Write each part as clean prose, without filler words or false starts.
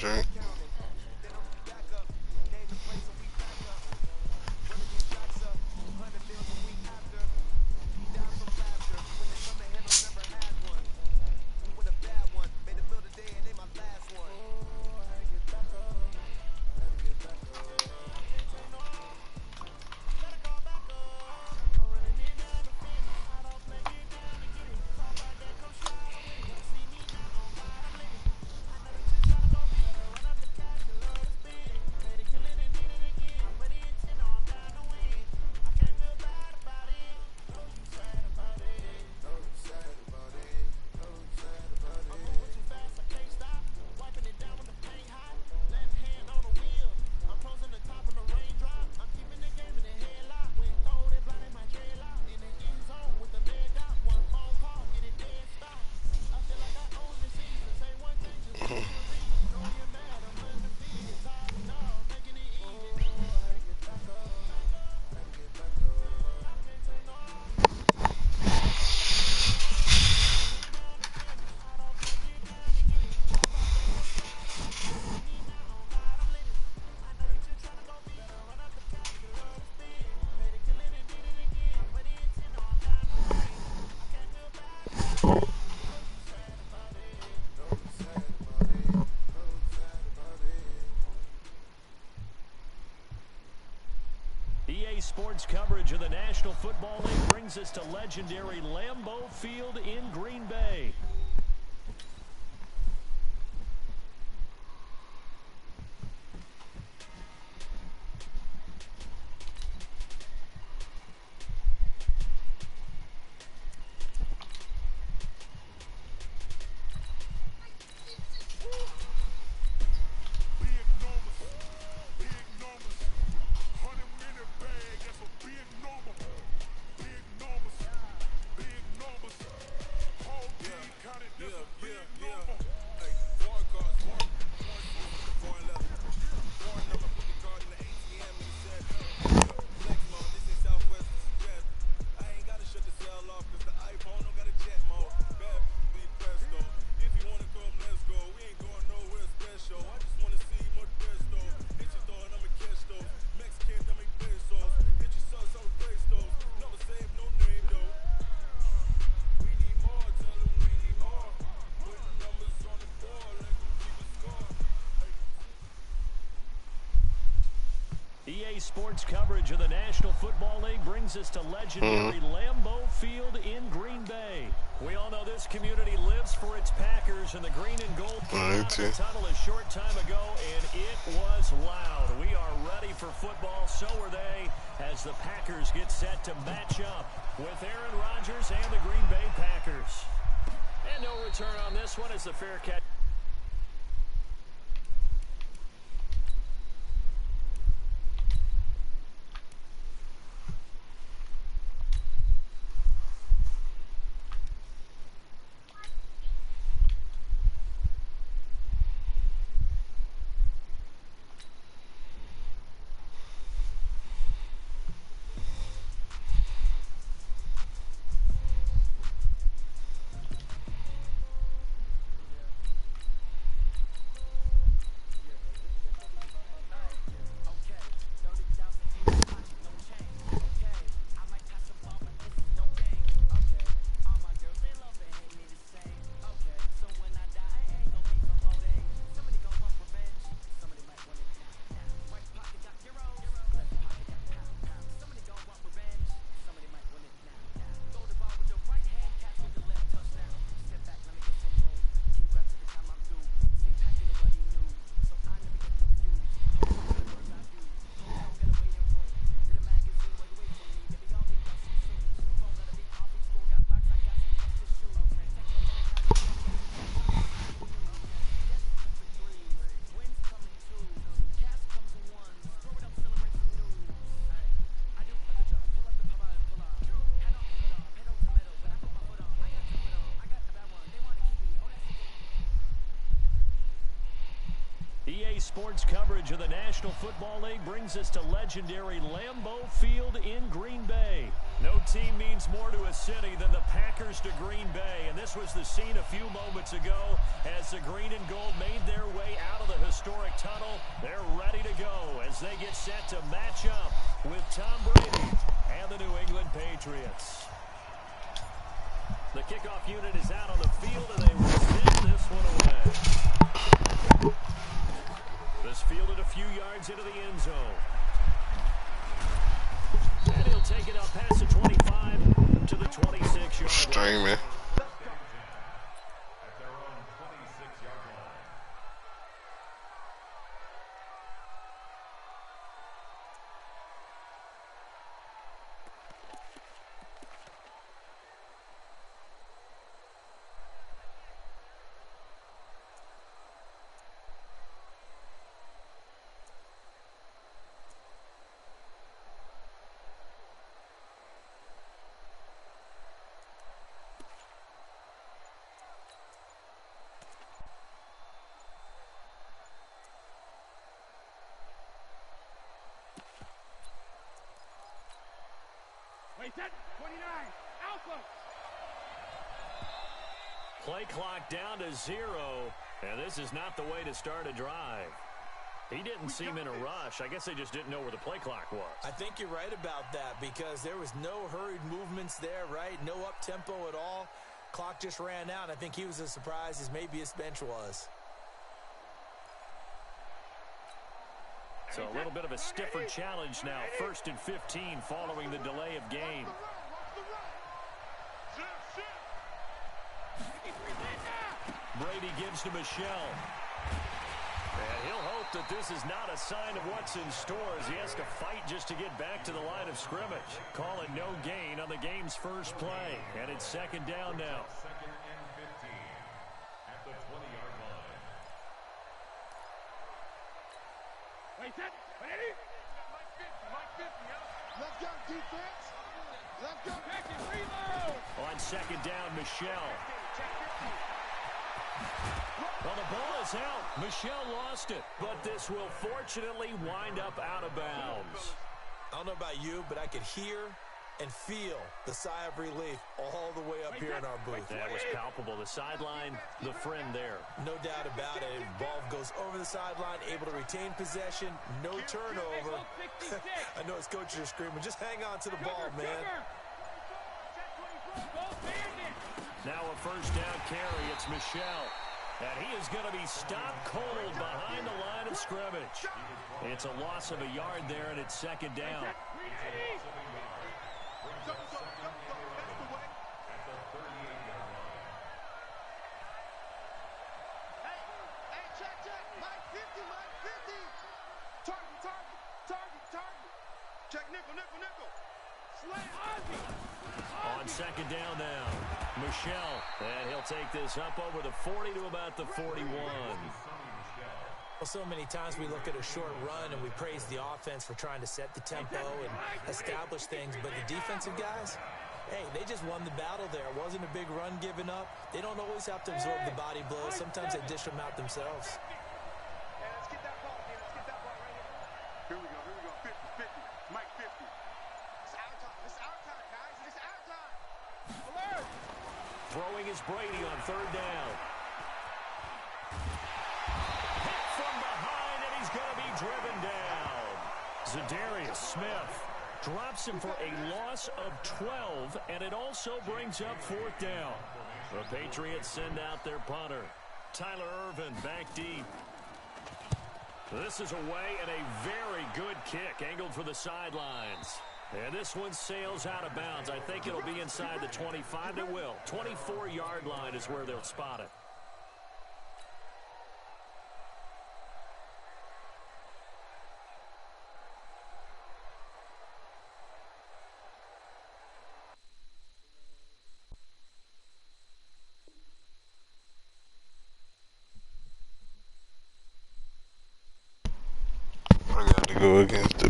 Okay. EA Sports coverage of the National Football League brings us to legendary Lambeau Field in Green Bay. EA Sports coverage of the National Football League brings us to legendary Lambeau Field in Green Bay. We all know this community lives for its Packers, and the green and gold came out of the tunnel a short time ago, and it was loud. We are ready for football, so are they, as the Packers get set to match up with Aaron Rodgers and the Green Bay Packers. And no return on this one as the fair catch. EA Sports coverage of the National Football League brings us to legendary Lambeau Field in Green Bay. No team means more to a city than the Packers to Green Bay, and this was the scene a few moments ago as the green and gold made their way out of the historic tunnel. They're ready to go as they get set to match up with Tom Brady and the New England Patriots. The kickoff unit is out on the field, and they will send this one away. This fielded a few yards into the end zone. And he'll take it up past the 25 to the 26-yard line. Streaming. Set 29, Alpha. Play clock down to 0, and this is not the way to start a drive. He didn't seem in a rush. I guess they just didn't know where the play clock was. I think you're right about that because there was no hurried movements there, right? No up-tempo at all. Clock just ran out. I think he was as surprised as maybe his bench was. So a little bit of a stiffer challenge now. 1st and 15 following the delay of game. Brady gives to Michelle. And he'll hope that this is not a sign of what's in store as he has to fight just to get back to the line of scrimmage. Call it no gain on the game's first play. And it's 2nd down now. Wait, set. Ready? Let's go, defense. Let's go. Back and reload. On 2nd down, Michelle. Well, the ball is out. Michelle lost it, but this will fortunately wind up out of bounds. I don't know about you, but I could hear and feel the sigh of relief all the way up here in our booth. That was palpable. The sideline, the friend there. No doubt about it. Ball goes over the sideline, able to retain possession, no turnover. I know his coaches are screaming, just hang on to the ball, man. Now a 1st down carry. It's Michelle. And he is going to be stopped cold behind the line of scrimmage. It's a loss of a yard there, and it's 2nd down. Check nickel. On 2nd down now, Michelle, and he'll take this up over the 40 to about the 41. Well, so many times we look at a short run and we praise the offense for trying to set the tempo and establish things, but the defensive guys, hey, they just won the battle there. It wasn't a big run given up. They don't always have to absorb the body blows. Sometimes they dish them out themselves. Let's get that ball here. Let's get that ball right here. Here we go. 50-50. Mike 50. It's our time. It's our time, guys. It's our time. Alert! Throwing is Brady on 3rd down. Hit from behind, and he's going to be driven down. Zadarius Smith drops him for a loss of 12, and it also brings up 4th down. The Patriots send out their punter. Tyler Ervin back deep. This is away, and a very good kick angled for the sidelines. And this one sails out of bounds. I think it'll be inside the 25. It will. 24-yard line is where they'll spot it. I got to go against the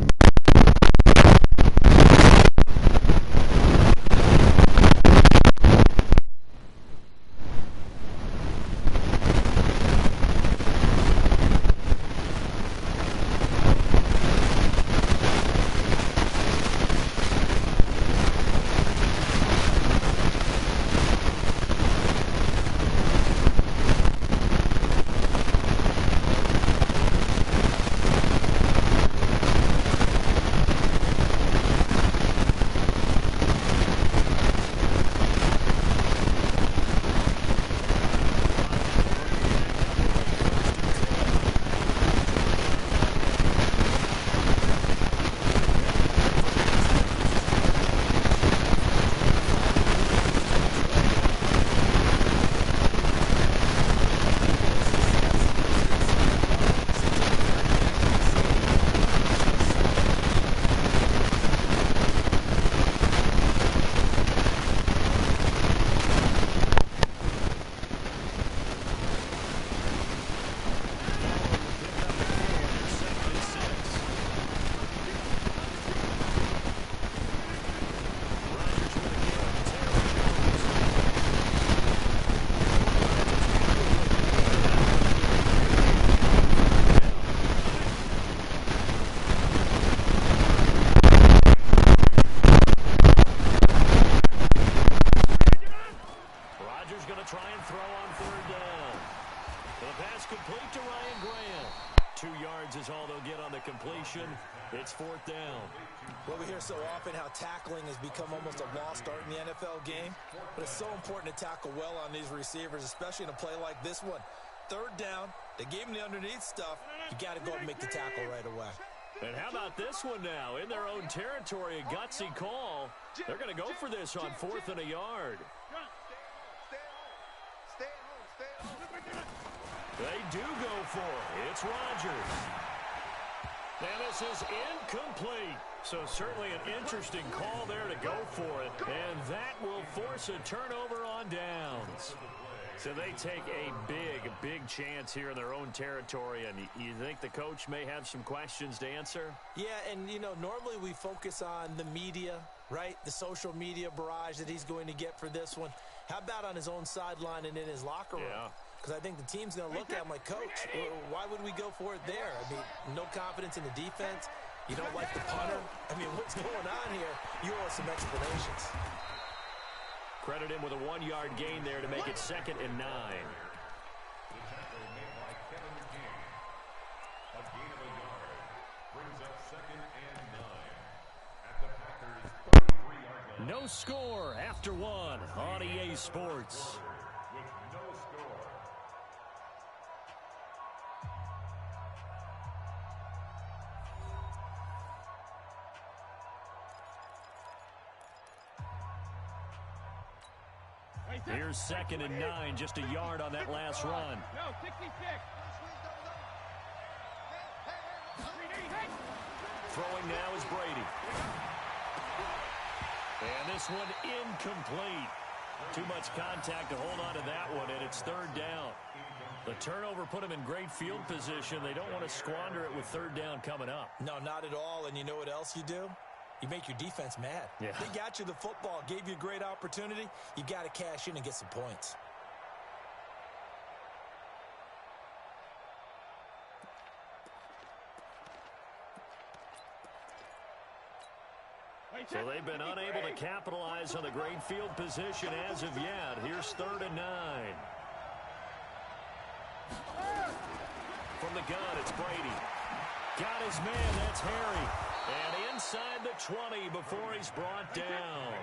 The pass complete to Ryan Graham. 2 yards is all they'll get on the completion. It's 4th down. Well, we hear so often how tackling has become almost a lost art in the NFL game. But it's so important to tackle well on these receivers, especially in a play like this one. 3rd down, they gave him the underneath stuff. You got to go and make the tackle right away. And how about this one now? In their own territory, a gutsy call. They're going to go for this on 4th and a yard. They do go for it. It's Rodgers. And this is incomplete. So certainly an interesting call there to go for it. And that will force a turnover on downs. So they take a big chance here in their own territory. And you think the coach may have some questions to answer? Yeah, and, you know, normally we focus on the media, right? The social media barrage that he's going to get for this one. How about on his own sideline and in his locker room? Yeah. Because I think the team's going to look at him like, Coach, why would we go for it there? I mean, no confidence in the defense. You don't like the punter. I mean, what's going on here? You owe us some explanations. Credit him with a 1-yard gain there to make it 2nd and 9. No score after 1 on EA Sports. Here's 2nd and 9, just a yard on that last run. No, 66. Throwing now is Brady. And this one incomplete. Too much contact to hold on to that one, and it's 3rd down. The turnover put them in great field position. They don't want to squander it with 3rd down coming up. No, not at all. And you know what else you do? You make your defense mad. Yeah. They got you the football, gave you a great opportunity. You got to cash in and get some points. So they've been unable to capitalize on the great field position as of yet. Here's 3rd and 9. From the gun, it's Brady. Got his man, that's Harry. And inside the 20 before he's brought down.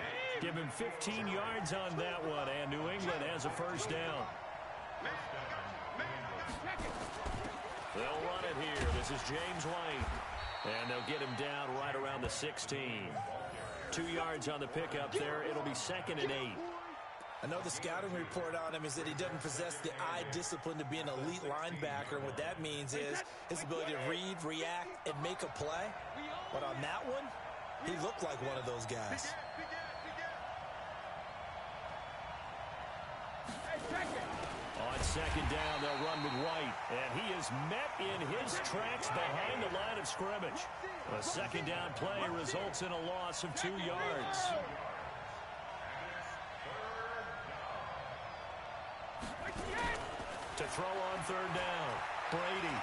Give him 15 yards on that one, and New England has a 1st down. They'll run it here. This is James White. And they'll get him down right around the 16. 2 yards on the pickup there. It'll be 2nd and 8. I know the scouting report on him is that he doesn't possess the eye discipline to be an elite linebacker. And what that means is his ability to read, react, and make a play. But on that one, he looked like one of those guys. On 2nd down, they'll run with White. And he is met in his tracks behind the line of scrimmage. A 2nd down play results in a loss of 2 yards. To throw on 3rd down, Brady.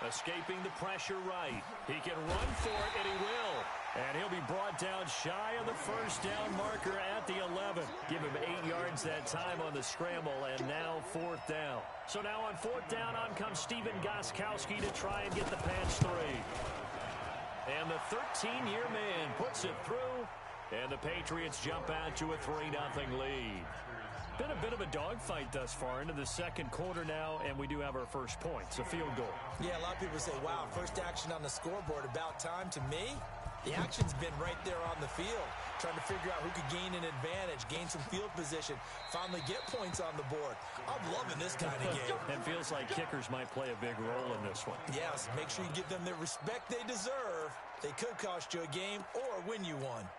Escaping the pressure right. He can run for it, and he will. And he'll be brought down shy of the 1st down marker at the 11. Give him 8 yards that time on the scramble, and now 4th down. So now on 4th down, on comes Steven Gostkowski to try and get the patch 3. And the 13-year man puts it through, and the Patriots jump out to a 3-0 lead. Been a bit of a dogfight thus far into the 2nd quarter now, and we do have our first points, a field goal. Yeah, a lot of people say, wow, first action on the scoreboard, about time. To me, the action's been right there on the field, trying to figure out who could gain an advantage, gain some field position, finally get points on the board. I'm loving this kind of game. It feels like kickers might play a big role in this one. Yes, make sure you give them the respect they deserve. They could cost you a game or win you one.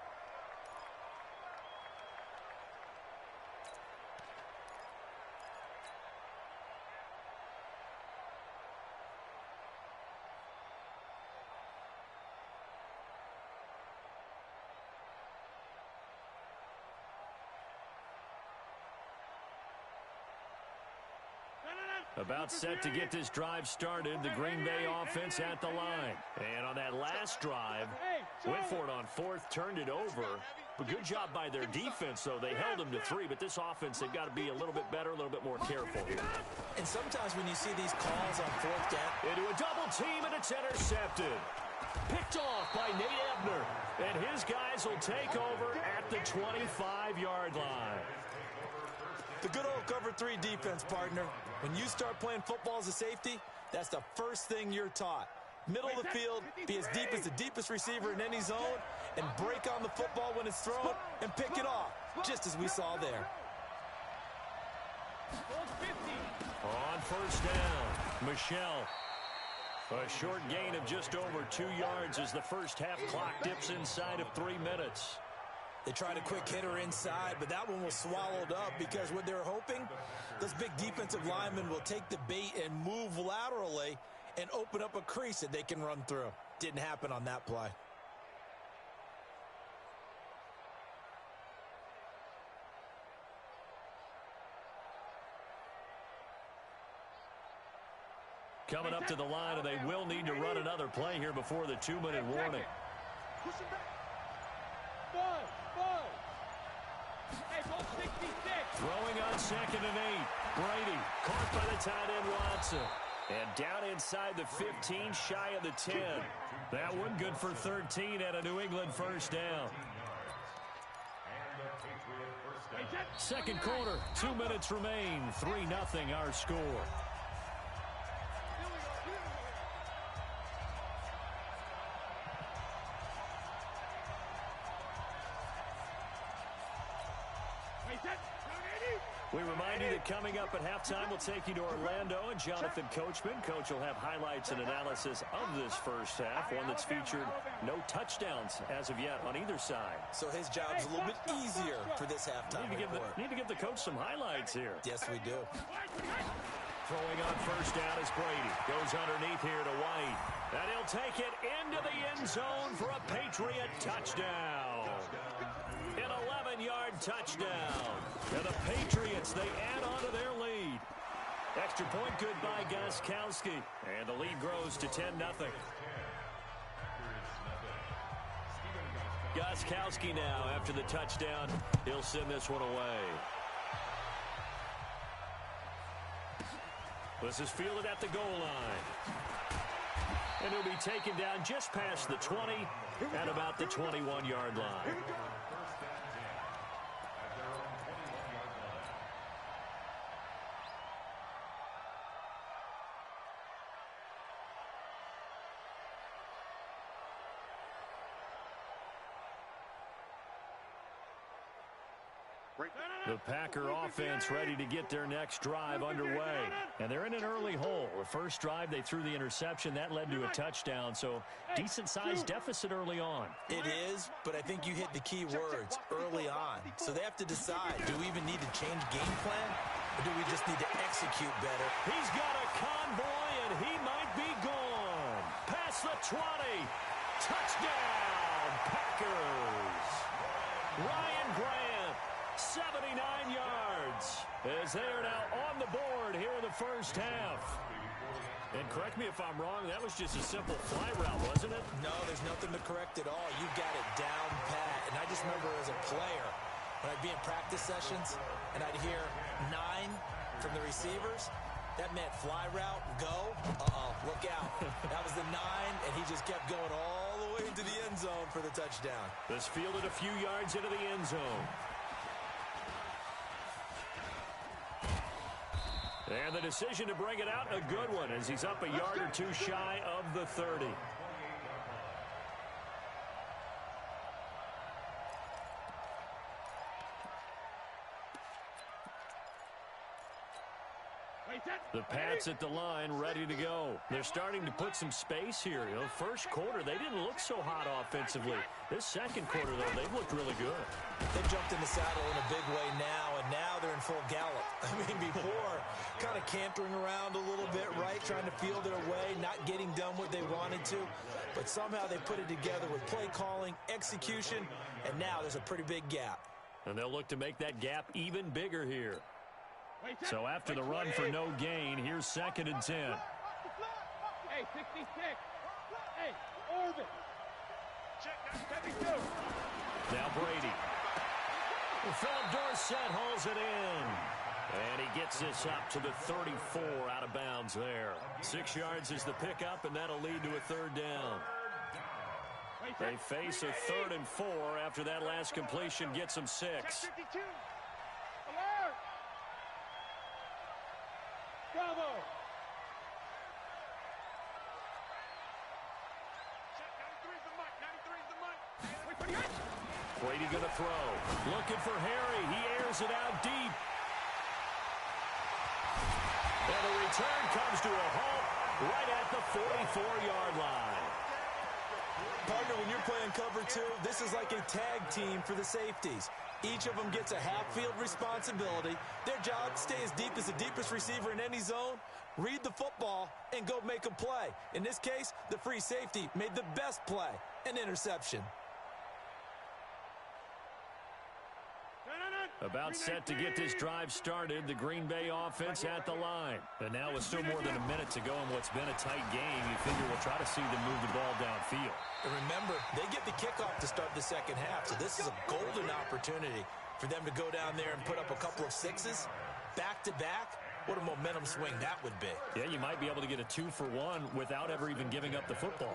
About set to get this drive started, the Green Bay offense at the line. And on that last drive, Went for it on fourth, turned it over. But good job by their defense, though. They held them to 3, but this offense, they've got to be a little bit better, a little bit more careful here. And sometimes when you see these calls on fourth down. Into a double team, and it's intercepted. Picked off by Nate Ebner. And his guys will take over at the 25-yard line. The good old cover 3 defense, partner. When you start playing football as a safety, that's the first thing you're taught. Middle of the field, be as deep as the deepest receiver in any zone, and break on the football when it's thrown and pick it off, just as we saw there. On first down, Michelle. A short gain of just over 2 yards as the first half clock dips inside of 3 minutes. They tried a quick hitter inside, but that one was swallowed up because what they're hoping, those big defensive linemen will take the bait and move laterally and open up a crease that they can run through. Didn't happen on that play. Coming up to the line, and they will need to run another play here before the 2-minute warning. Push him back. Ball. Hey, ball 66. Throwing on 2nd and 8. Brady caught by the tight end Watson. And down inside the 15, shy of the 10. That one good for 13 at a New England first down. Second quarter, 2 minutes remain. 3-0 our score. We remind you that coming up at halftime, we'll take you to Orlando and Jonathan Coachman. Coach will have highlights and analysis of this first half, one that's featured no touchdowns as of yet on either side. So his job's a little bit easier for this halftime report. Need to give the coach some highlights here. Yes, we do. Throwing on first down is Brady. Goes underneath here to White. And he'll take it into the end zone for a Patriot touchdown. An 11-yard touchdown. And the Patriots, they add on to their lead. Extra point good by Gostkowski. And the lead grows to 10-0. Gostkowski now after the touchdown. He'll send this one away. This is fielded at the goal line. And he'll be taken down just past the 20 at about the 21-yard line. The Packer offense ready to get their next drive underway. And they're in an early hole. The first drive, they threw the interception. That led to a touchdown, so decent-sized deficit early on. It is, but I think you hit the key words, early on. So they have to decide, do we even need to change game plan, or do we just need to execute better? He's got a convoy, and he might be gone. Past the 20. Touchdown, Packers. Ryan Grant, 79 yards, as they are now on the board here in the first half. And correct me if I'm wrong, that was just a simple fly route, wasn't it? No, there's nothing to correct at all. You got it down pat. And I just remember as a player, when I'd be in practice sessions and I'd hear 9 from the receivers, that meant fly route, go. Look out. That was the 9, and he just kept going all the way into the end zone for the touchdown. This fielded a few yards into the end zone. And the decision to bring it out, a good one, as he's up a yard or two shy of the 30. The Pats at the line, ready to go. They're starting to put some space here. You know, first quarter, they didn't look so hot offensively. This second quarter, though, they've looked really good. They've jumped in the saddle in a big way now, and now they're in full gallop. I mean, before, kind of cantering around a little bit, right, trying to feel their way, not getting done what they wanted to. But somehow they put it together with play calling, execution, and now there's a pretty big gap. And they'll look to make that gap even bigger here. So after the run for no gain, here's 2nd and 10. Hey, 66. Hey, Orvin. Now Brady. Philip Dorsett hauls it in. And he gets this up to the 34 out of bounds there. 6 yards is the pickup, and that'll lead to a third down. They face a 3rd and 4 after that last completion gets them 6. Alert! Bravo! Brady going to throw. Looking for Harry. He airs it out deep. And the return comes to a halt right at the 44-yard line. Partner, when you're playing cover 2, this is like a tag team for the safeties. Each of them gets a half-field responsibility. Their job, stay as deep as the deepest receiver in any zone, read the football, and go make a play. In this case, the free safety made the best play, an interception. About set to get this drive started, the Green Bay offense at the line. And now with still more than a minute to go in what's been a tight game, you figure we'll try to see them move the ball downfield. And remember, they get the kickoff to start the second half, so this is a golden opportunity for them to go down there and put up a couple of 6s back-to-back. What a momentum swing that would be. Yeah, you might be able to get a 2-for-1 without ever even giving up the football.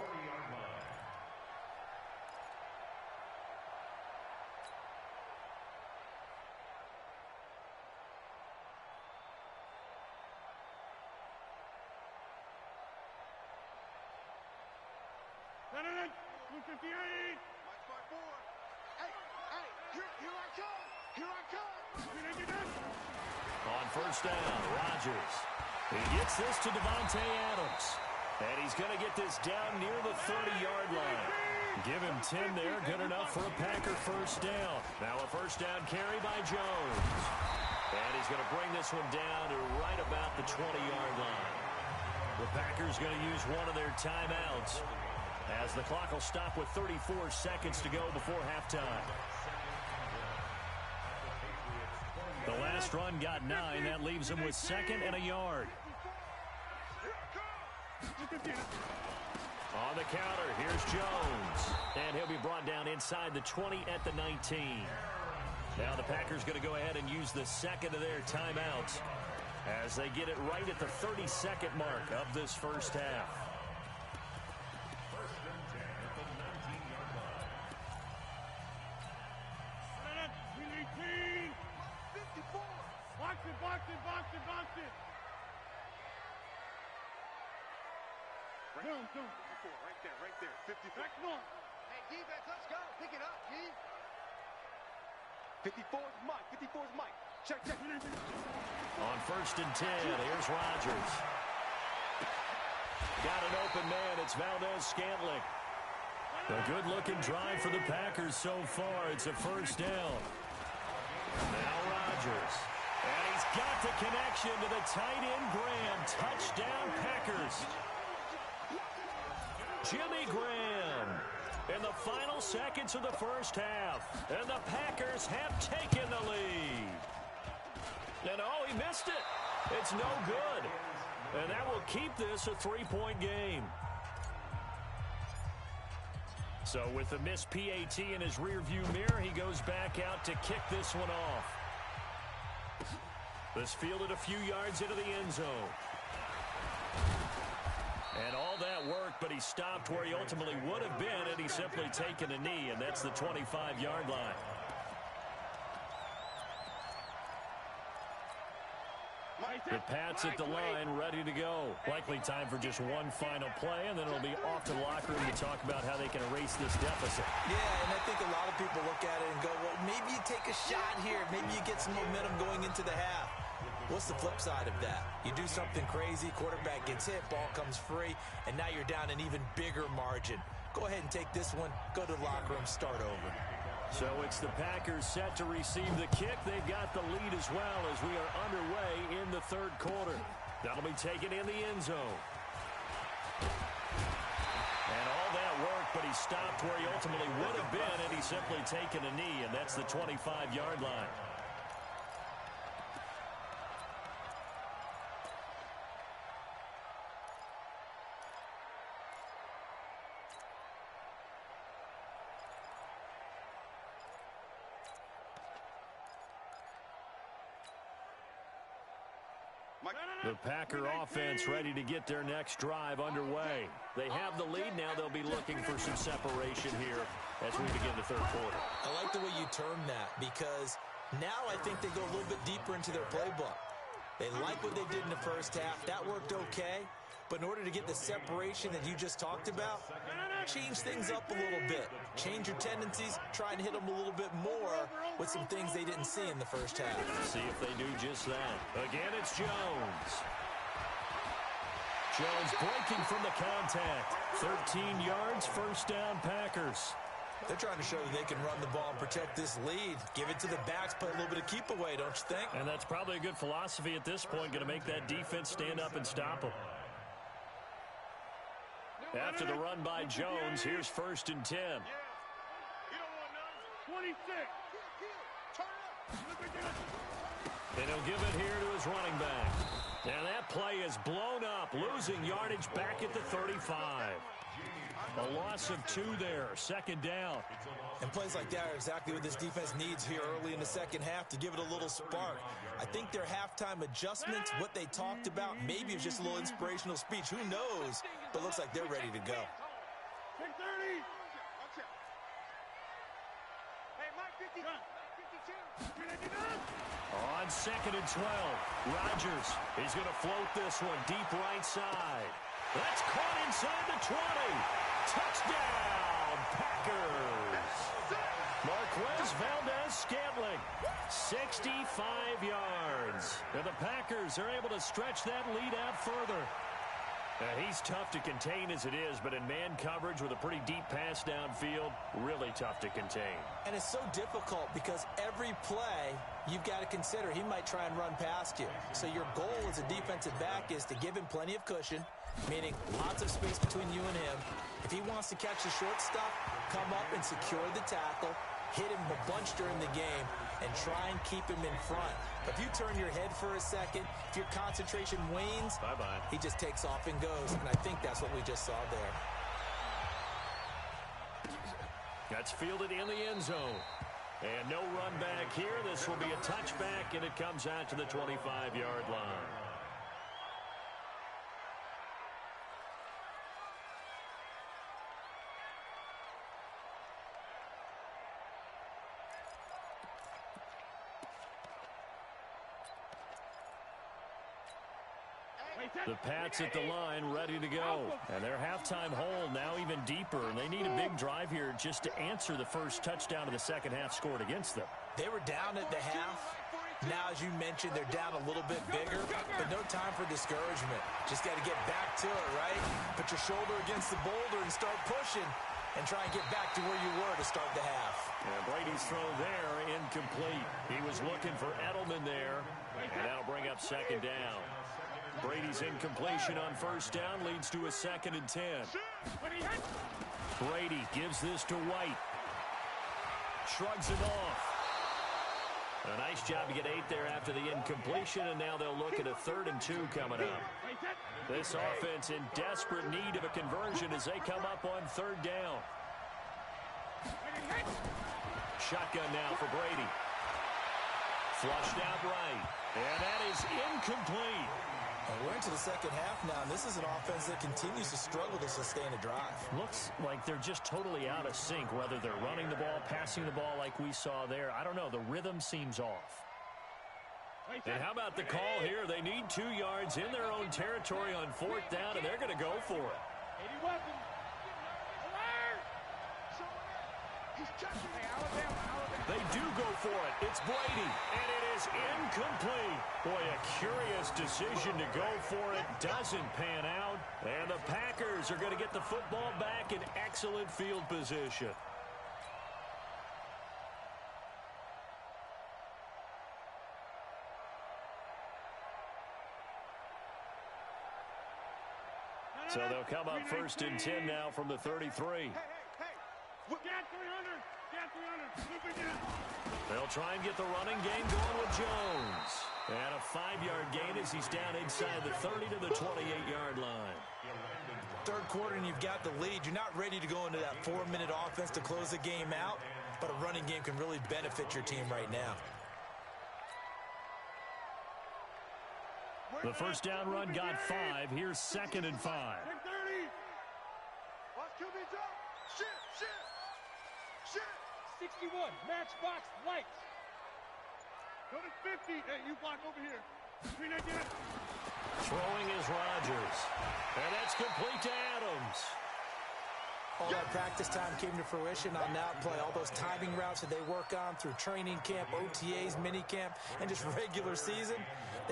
On first down, Rodgers. He gets this to Devontae Adams. And he's going to get this down near the 30-yard line. Give him 10 there, good enough for a Packer first down. Now a first down carry by Jones. And he's going to bring this one down to right about the 20-yard line. The Packers going to use one of their timeouts as the clock will stop with 34 seconds to go before halftime. The last run got 9. That leaves him with 2nd and a yard. On the counter, here's Jones. And he'll be brought down inside the 20 at the 19. Now the Packers going to go ahead and use the second of their timeouts as they get it right at the 32nd mark of this first half. Box it. Right there. 54. Back north. Hey, defense, let's go. Pick it up, G. 54 is Mike. 54 is Mike. Check. On first and 10, here's Rodgers. Got an open man. It's Valdez-Scantling. A good-looking drive for the Packers so far. It's a first down. Now Rodgers. And he's got the connection to the tight end, Graham. Touchdown, Packers. Jimmy Graham in the final seconds of the first half. And the Packers have taken the lead. And oh, he missed it. It's no good. And that will keep this a 3-point game. So with the missed PAT in his rearview mirror, he goes back out to kick this one off. This fielded a few yards into the end zone. And all that worked, but he stopped where he ultimately would have been had he simply taken a knee, and that's the 25-yard line. The Pats at the line, ready to go. Likely time for just one final play, and then it'll be off to the locker room to talk about how they can erase this deficit. Yeah, and I think a lot of people look at it and go, well, maybe you take a shot here. Maybe you get some momentum going into the half. What's the flip side of that? You do something crazy, quarterback gets hit, ball comes free, and now you're down an even bigger margin. Go ahead and take this one, go to the locker room, start over. So it's the Packers set to receive the kick. They've got the lead as well as we are underway in the third quarter. That'll be taken in the end zone. And all that worked, but he stopped where he ultimately would have been had he simply taken a knee, and that's the 25-yard line. The Packer offense ready to get their next drive underway. They have the lead. Now they'll be looking for some separation here as we begin the third quarter. I like the way you term that because now I think they go a little bit deeper into their playbook. They like what they did in the first half. That worked okay. But in order to get the separation that you just talked about, change things up a little bit. Change your tendencies, try and hit them a little bit more with some things they didn't see in the first half. See if they do just that. Again, it's Jones. Jones breaking from the contact. 13 yards, first down Packers. They're trying to show that they can run the ball and protect this lead. Give it to the backs, play a little bit of keep away, don't you think? And that's probably a good philosophy at this point, going to make that defense stand up and stop them. After the run by Jones, here's 1st and 10. You don't want none. 26. And he'll give it here to his running back. And that play is blown up, losing yardage back at the 35. A loss of 2 there, 2nd down. And plays like that are exactly what this defense needs here early in the second half to give it a little spark. I think their halftime adjustments, what they talked about, maybe it was just a little inspirational speech. Who knows? But looks like they're ready to go. 30. Hey, Mike, 50. 52. On 2nd and 12, Rodgers is going to float this one deep right side. That's caught inside the 20. Touchdown, Packers. Marquez Valdez-Scantling, 65 yards. And the Packers are able to stretch that lead out further. He's tough to contain as it is, but in man coverage with a pretty deep pass downfield, really tough to contain. And it's so difficult because every play you've got to consider he might try and run past you. So your goal as a defensive back is to give him plenty of cushion, meaning lots of space between you and him. If he wants to catch the short stuff, come up and secure the tackle, hit him a bunch during the game, and try and keep him in front. But if you turn your head for a second, if your concentration wanes, bye-bye. He just takes off and goes. And I think that's what we just saw there. That's fielded in the end zone. And no run back here. This will be a touchback, and it comes out to the 25-yard line. The Pats at the line, ready to go. And their halftime hole now even deeper. And they need a big drive here just to answer the first touchdown of the second half scored against them. They were down at the half. Now, as you mentioned, they're down a little bit bigger, but no time for discouragement. Just got to get back to it, right? Put your shoulder against the boulder and start pushing and try and get back to where you were to start the half. Yeah, Brady's throw there, incomplete. He was looking for Edelman there, and that'll bring up 2nd down. Brady's incompletion on 1st down leads to a 2nd and 10. Brady gives this to White. Shrugs it off. A nice job to get 8 there after the incompletion, and now they'll look at a 3rd and 2 coming up. This offense in desperate need of a conversion as they come up on 3rd down. Shotgun now for Brady. Flushed out right, and that is incomplete. And we're into the second half now, and this is an offense that continues to struggle to sustain a drive. Looks like they're just totally out of sync, whether they're running the ball, passing the ball like we saw there. I don't know. The rhythm seems off. And how about the call here? They need 2 yards in their own territory on 4th down, and they're going to go for it. They do go for it. It's Brady, and it is incomplete. Boy, a curious decision to go for it. Doesn't pan out. And the Packers are going to get the football back in excellent field position. So they'll come up 1st and 10 now from the 33. They'll try and get the running game going with Jones. And a 5-yard gain as he's down inside the 30 to the 28-yard line. Third quarter and you've got the lead. You're not ready to go into that 4-minute offense to close the game out, but a running game can really benefit your team right now. The first down run got 5. Here's 2nd and 5. 30. Watch QB drop. Shit. 61. Matchbox lights. Go to 50. Hey, you block over here. Screen again. Throwing is Rodgers. And that's complete to Adams. All that practice time came to fruition on that play. All those timing routes that they work on through training camp, OTAs, minicamp, and just regular season,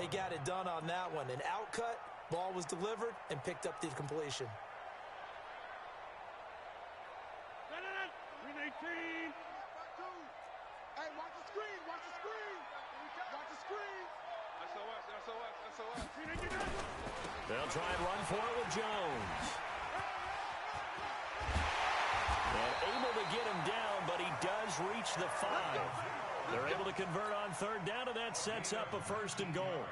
they got it done on that one. An outcut, ball was delivered, and picked up the completion. 318. Hey, watch the screen. Watch the screen. SOS. They'll try and run for it with Jones. And able to get him down, but he does reach the 5. They're able to convert on 3rd down, and that sets up a 1st and goal.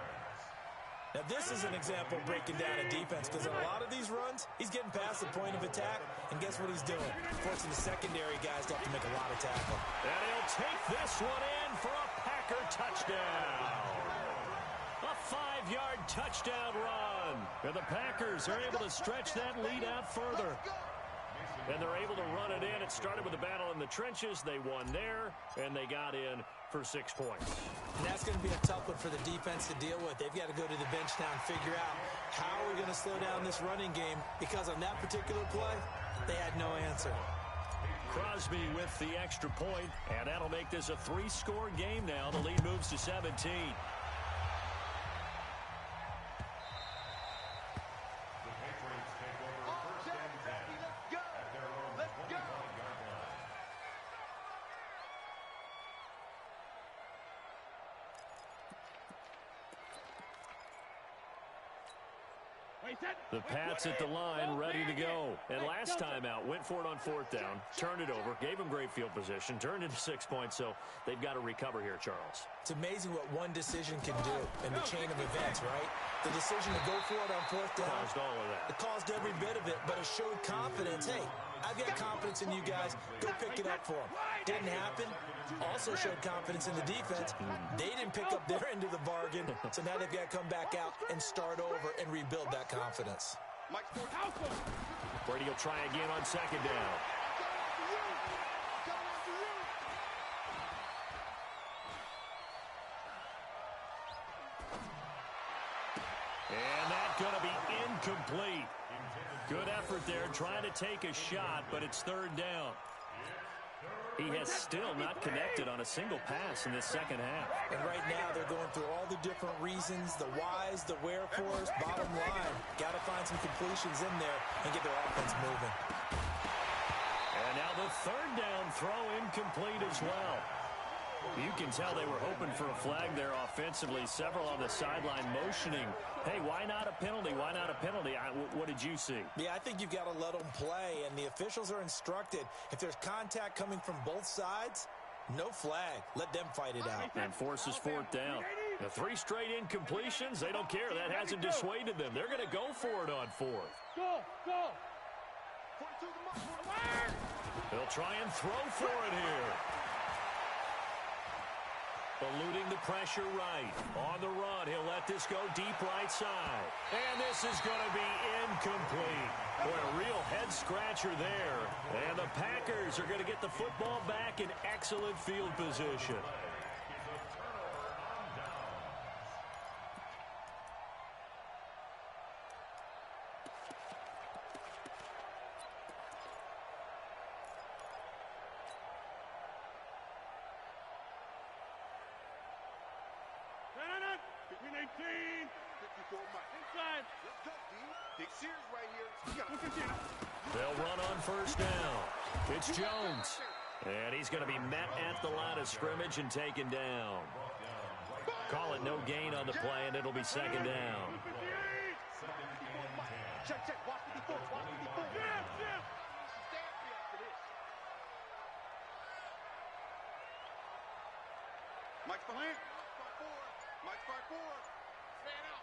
Now, this is an example of breaking down a defense, because in a lot of these runs, he's getting past the point of attack, and guess what he's doing? Forcing the secondary guys to have to make a lot of tackle. And he'll take this one in for a Packer touchdown. A 5-yard touchdown run. And the Packers are able to stretch that lead out further. And they're able to run it in. It started with a battle in the trenches. They won there, and they got in for 6 points. And that's going to be a tough one for the defense to deal with. They've got to go to the bench now and figure out how we're going to slow down this running game, because on that particular play, they had no answer. Crosby with the extra point, and that'll make this a 3-score game now. The lead moves to 17. The Pats at the line, ready to go. And last time out, went for it on 4th down, turned it over, gave him great field position, turned into 6 points, so they've got to recover here, Charles. It's amazing what one decision can do in the chain of events, right? The decision to go for it on 4th down. Caused all of that. It caused every bit of it, but it showed confidence. Hey, I've got confidence in you guys. Go pick it up for them. Didn't happen. Also showed confidence in the defense. They didn't pick up their end of the bargain, so now they've got to come back out and start over and rebuild that confidence. Brady will try again on 2nd down. And that's going to be incomplete. Good effort there, trying to take a shot, but it's 3rd down. He has still not connected on a single pass in this 2nd half. And right now they're going through all the different reasons, the whys, the wherefores. Bottom line, got to find some completions in there and get their offense moving. And now the 3rd down throw incomplete as well. You can tell they were hoping for a flag there offensively. Several on the sideline motioning, hey, why not a penalty? Why not a penalty? What did you see? Yeah, I think you've got to let them play, and the officials are instructed, if there's contact coming from both sides, no flag. Let them fight it out. And forces 4th down. The 3 straight incompletions, they don't care. That hasn't dissuaded them. They're going to go for it on 4th. Go. They'll try and throw for it here. Eluding the pressure right. On the run, he'll let this go deep right side. And this is going to be incomplete. Boy, a real head-scratcher there. And the Packers are going to get the football back in excellent field position. Between 18. 54 Mike. Inside. Let's go, D. Big Sears right here. They'll run on 1st down. It's Jones. And he's going to be met at the line of scrimmage and taken down. Call it no gain on the play, and it'll be 2nd down. Check. Watch 54. Mike's behind. Mike's part 4. Man out.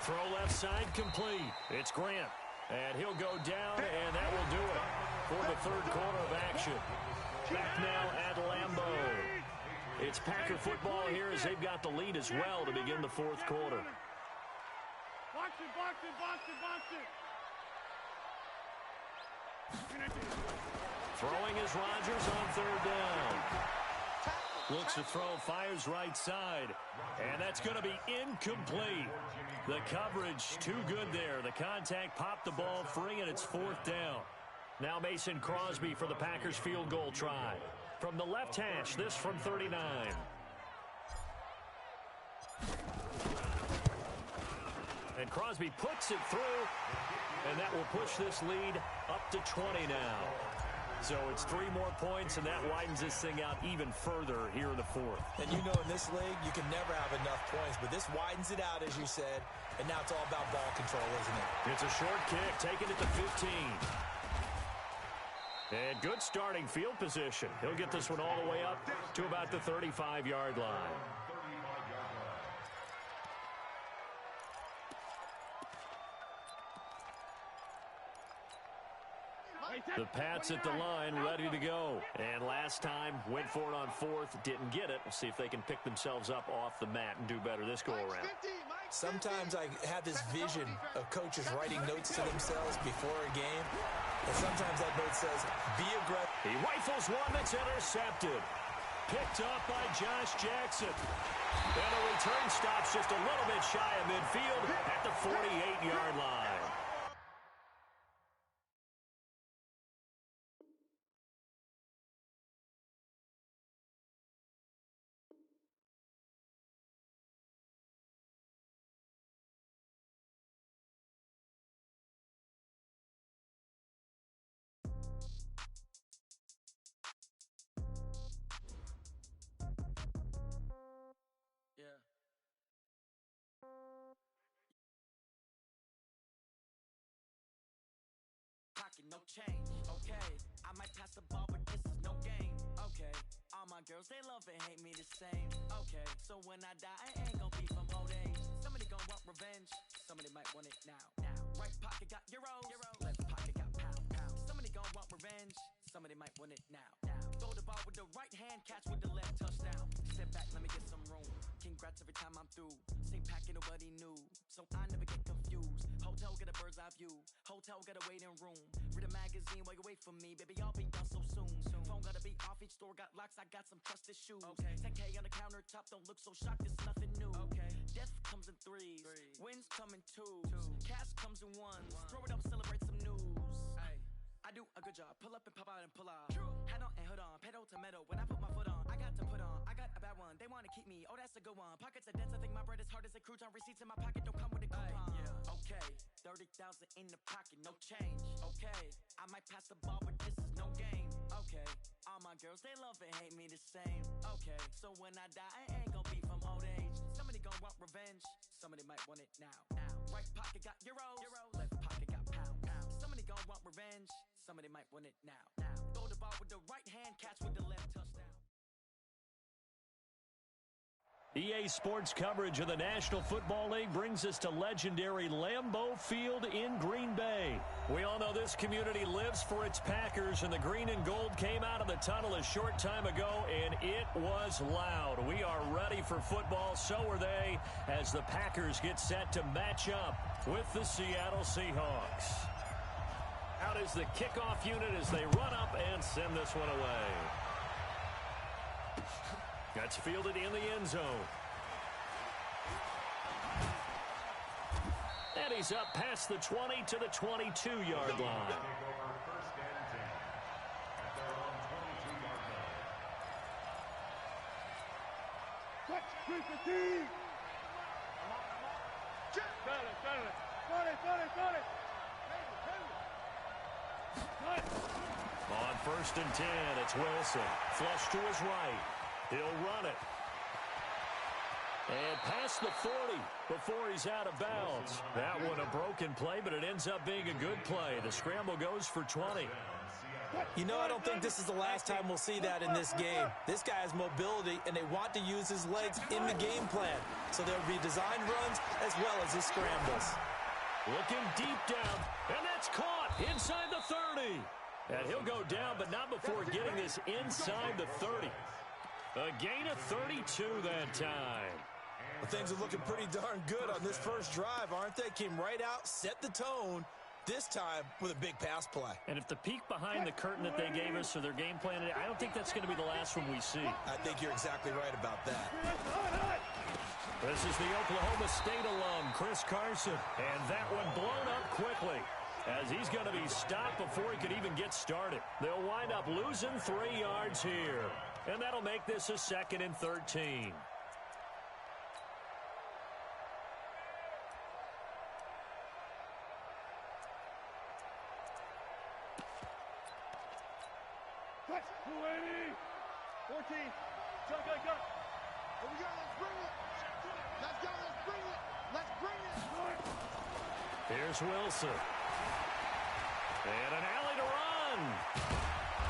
Throw left side complete. It's Grant. And he'll go down, and that will do it. for the third quarter of action. Back now at Lambeau. It's Packer football here as they've got the lead as well to begin the fourth quarter. Box it, box it, box it, box it. Throwing is Rodgers on third down. Looks to throw, fires right side. And that's going to be incomplete. The coverage too good there. The contact popped the ball free, and it's fourth down. Now Mason Crosby for the Packers field goal try. From the left hash, this from 39. And Crosby puts it through, and that will push this lead up to 20 now. So it's 3 more points, and that widens this thing out even further here in the fourth. And you know in this league, you can never have enough points, but this widens it out, as you said, and now it's all about ball control, isn't it? It's a short kick, taking it to 15. And good starting field position. He'll get this one all the way up to about the 35-yard line. The Pats at the line, ready to go. And last time, went for it on fourth, didn't get it. We'll see if they can pick themselves up off the mat and do better this go-around. Sometimes I have this vision of coaches writing notes to themselves before a game. And sometimes that note says, be aggressive. He rifles one that's intercepted. Picked up by Josh Jackson. And the return stops just a little bit shy of midfield at the 48-yard line. No change, okay. I might pass the ball, but this is no game, okay. All my girls, they love and hate me the same, okay. So when I die, I ain't gon' be from old age. Somebody gon' want revenge, somebody might want it now. Right pocket got euros, left pocket got pound. Somebody gon' want revenge, somebody might want it now. Throw the ball with the right hand, catch with the left, touchdown. Step back, let me get some room. Congrats every time I'm through. Same packet, nobody knew, so I never get confused. Hotel get a bird's eye view, hotel got a waiting room. Read a magazine while you wait for me, baby, I'll be done so soon. Phone gotta be off, each store got locks, I got some trusted shoes. 10K on the countertop, don't look so shocked, it's nothing new. Death comes in threes, wins come in twos, cash comes in ones. Throw it up, celebrate some news. I do a good job, pull up and pop out and pull out. Hat on and hood on, pedal to metal, when I put my foot on, I got to put on, I got a bad one, they wanna keep me, oh that's a good one. Pockets are dense, I think my bread is hard as a crouton. Receipts in my pocket don't come with a coupon. Okay, 30,000 in the pocket, no change. Okay, I might pass the ball, but this is no game. Okay, all my girls, they love and hate me the same. Okay, so when I die, I ain't gon' be from old age. Somebody gon' want revenge, somebody might want it now. Right pocket got euros, left pocket got pound. Somebody gon' want revenge, somebody might want it now. Throw the ball with the right hand, catch with the left, touchdown. EA Sports coverage of the National Football League brings us to legendary Lambeau Field in Green Bay. We all know this community lives for its Packers, and the green and gold came out of the tunnel a short time ago, and it was loud. We are ready for football, so are they, as the Packers get set to match up with the Seattle Seahawks. Out is the kickoff unit as they run up and send this one away. That's fielded in the end zone. And he's up past the 20 to the 22-yard line. On 1st and 10, it's Wilson. Flush to his right. He'll run it. And past the 40 before he's out of bounds. That one a broken play, but it ends up being a good play. The scramble goes for 20. You know, I don't think this is the last time we'll see that in this game. This guy has mobility, and they want to use his legs in the game plan. So there'll be design runs as well as his scrambles. Looking deep down, and that's caught inside the 30. And he'll go down, but not before getting this inside the 30. A gain of 32 that time. Well, things are looking pretty darn good on this first drive, aren't they? Came right out, set the tone, this time with a big pass play. And if the peek behind the curtain that they gave us for their game plan, I don't think that's going to be the last one we see. I think you're exactly right about that. This is the Oklahoma State alum, Chris Carson. And that one blown up quickly, as he's going to be stopped before he could even get started. They'll wind up losing 3 yards here. And that'll make this a 2nd and 13. Touch, 280. 14. Go. Here we go. Let's bring it. Let's go. Let's bring it. Let's bring it. Here's Wilson. And an alley to run.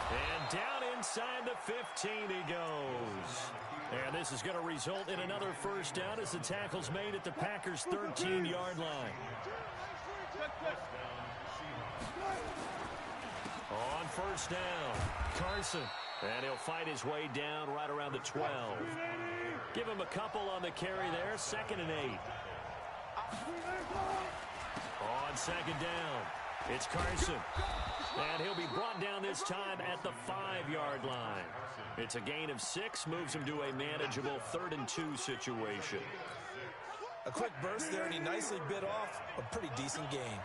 And down inside the 15 he goes. And this is going to result in another first down as the tackle's made at the Packers' 13-yard line. On first down, Carson. And he'll fight his way down right around the 12. Give him a couple on the carry there, 2nd and 8. On 2nd down, it's Carson. And he'll be brought down this time at the 5-yard line. It's a gain of 6, moves him to a manageable 3rd and 2 situation. A quick burst there, and he nicely bit off a pretty decent gain.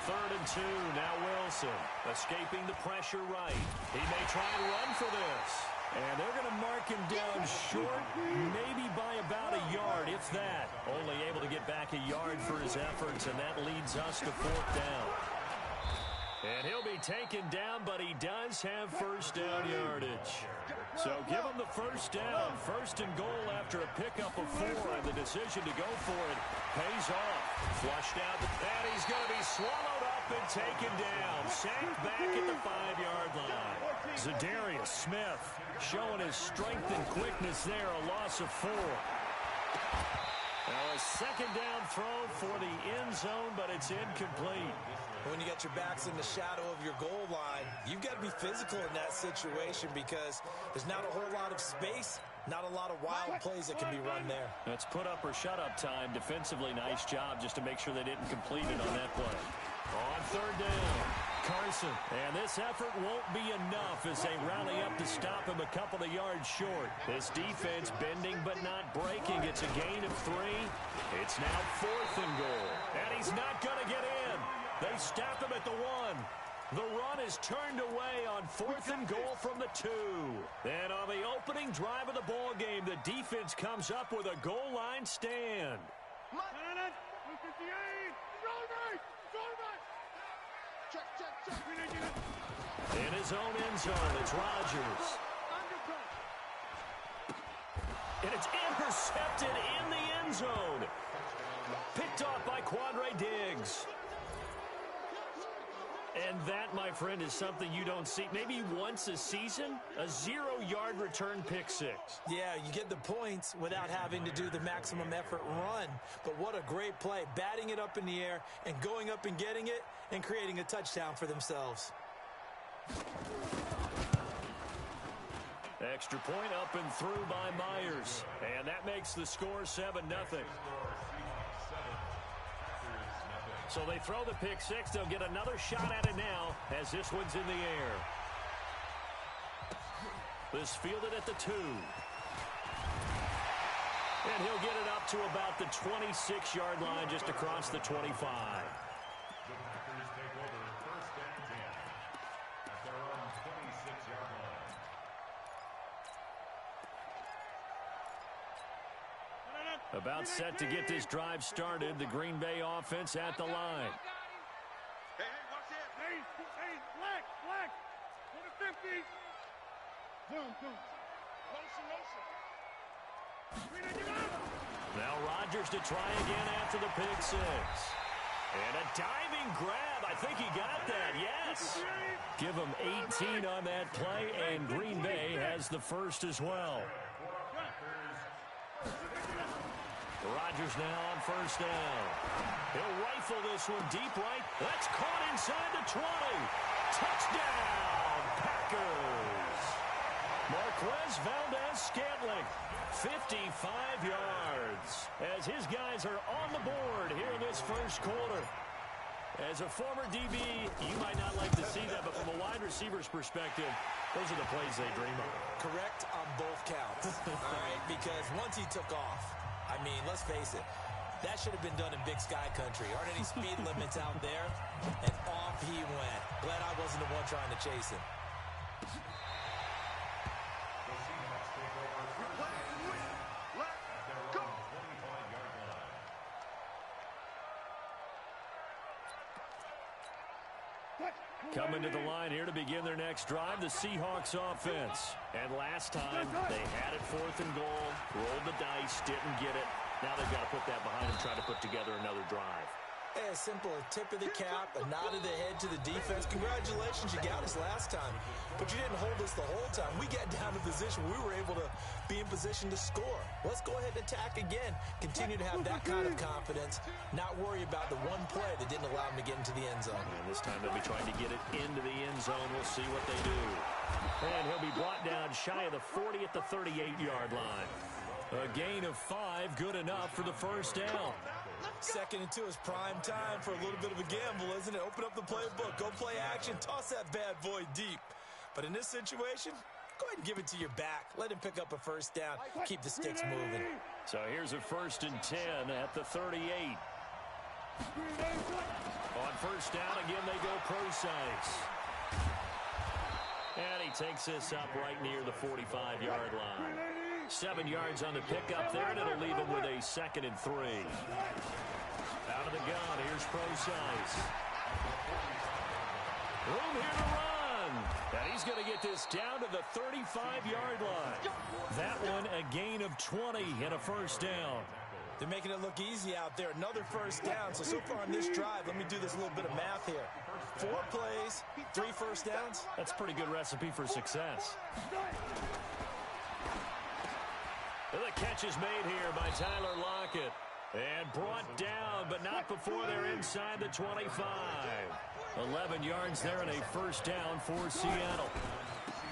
Third and 2, now Wilson. Escaping the pressure right. He may try and run for this. And they're going to mark him down short, maybe by about a yard, if that. Only able to get back a yard for his efforts, and that leads us to 4th down. And he'll be taken down, but he does have first down yardage. So give him the first down. 1st and goal after a pickup of 4, and the decision to go for it pays off. Flushed out the pad. He's going to be swallowed up and taken down. Sacked back at the 5-yard line. Zadarius Smith showing his strength and quickness there. A loss of 4. Now a 2nd down throw for the end zone, but it's incomplete. When you get your backs in the shadow of your goal line, you've got to be physical in that situation because there's not a whole lot of space, not a lot of wild plays that can be run there. That's put up or shut up time. Defensively, nice job just to make sure they didn't complete it on that play. On 3rd down, Carson. And this effort won't be enough as they rally up to stop him a couple of yards short. This defense bending but not breaking. It's a gain of 3. It's now 4th and goal. And he's not going to get in. They stop him at the 1. The run is turned away on 4th and goal from the 2. And on the opening drive of the ball game, the defense comes up with a goal line stand. In his own end zone, it's Rodgers. And it's intercepted in the end zone. Picked off by Quandre Diggs. And that, my friend, is something you don't see maybe once a season, a 0-yard return pick 6. Yeah, you get the points without having to do the maximum effort run. But what a great play, batting it up in the air and going up and getting it and creating a touchdown for themselves. Extra point up and through by Myers. And that makes the score 7-0. So they throw the pick 6. They'll get another shot at it now as this one's in the air. This fielded at the 2. And he'll get it up to about the 26-yard line just across the 25. The Packers take over 1st and 10 at their own 26-yard line. About set to get this drive started. The Green Bay offense at the line. Hey, watch this. Hey, black. To the 50. Zoom. Motion. Now Rodgers to try again after the pick 6. And a diving grab. I think he got that. Yes. Give him 18 on that play, and Green Bay has the first as well. Rodgers now on first down. He'll rifle this one deep right. That's caught inside the 20. Touchdown, Packers. Marquez Valdez-Scantling, 55 yards, as his guys are on the board here in this first quarter. As a former DB, you might not like to see that, but from a wide receiver's perspective, those are the plays they dream of. Correct on both counts, all right? Because once he took off, I mean, let's face it, that should have been done in Big Sky Country. Aren't any speed limits out there? And off he went. Glad I wasn't the one trying to chase him. Coming to the line here to begin their next drive, the Seahawks offense. And last time, they had it 4th and goal, rolled the dice, didn't get it. Now they've got to put that behind them, try to put together another drive. Hey, simple, a tip of the cap, a nod of the head to the defense. Congratulations, you got us last time. But you didn't hold us the whole time. We got down to position. We were able to be in position to score. Let's go ahead and attack again. Continue to have that kind of confidence. Not worry about the one play that didn't allow them to get into the end zone. And this time they'll be trying to get it into the end zone. We'll see what they do. And he'll be brought down shy of the 40 at the 38-yard line. A gain of 5, good enough for the first down. 2nd and 2 is prime time for a little bit of a gamble, isn't it? Open up the playbook, go play action, toss that bad boy deep. But in this situation, go ahead and give it to your back. Let him pick up a first down, keep the sticks moving. So here's a 1st and 10 at the 38. On first down, again, they go precise. And he takes this up right near the 45-yard line. 7 yards on the pickup there, and it'll leave him with a 2nd and 3. Out of the gun, here's Procise. Room here to run. And he's going to get this down to the 35-yard line. That one a gain of 20 and a first down. They're making it look easy out there. Another first down. So far on this drive, let me do this little bit of math here. 4 plays, 3 first downs. That's a pretty good recipe for success. The catch is made here by Tyler Lockett. And brought down, but not before they're inside the 25. 11 yards there and a first down for Seattle.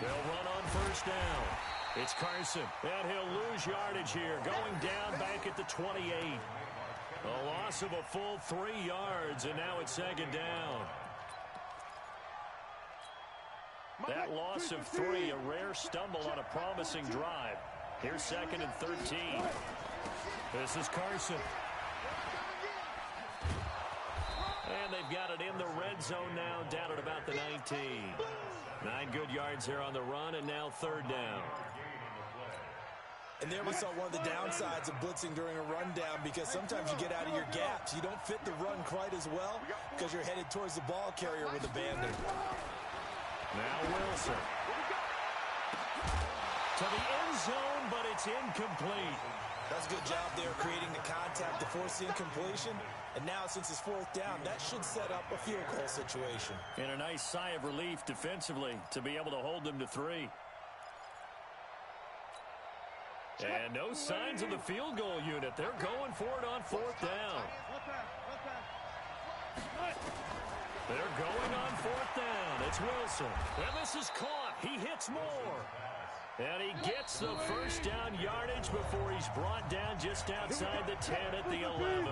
They'll run on first down. It's Carson, and he'll lose yardage here, going down back at the 28. A loss of a full 3 yards, and now it's 2nd down. That loss of 3, a rare stumble on a promising drive. Here's 2nd and 13. This is Carson. And they've got it in the red zone now, down at about the 19. 9 good yards here on the run, and now 3rd down. And there we saw one of the downsides of blitzing during a rundown, because sometimes you get out of your gaps. You don't fit the run quite as well because you're headed towards the ball carrier with abandon. Now Wilson. To the end zone, but it's incomplete. That's a good job there creating the contact to force the incompletion. And now, since it's 4th down, that should set up a field goal situation. And a nice sigh of relief defensively to be able to hold them to 3. And no signs of the field goal unit. They're going for it on 4th down. They're going on 4th down. It's Wilson. And this is caught. He hits more. And he gets the first down yardage before he's brought down just outside the 10 at the 11.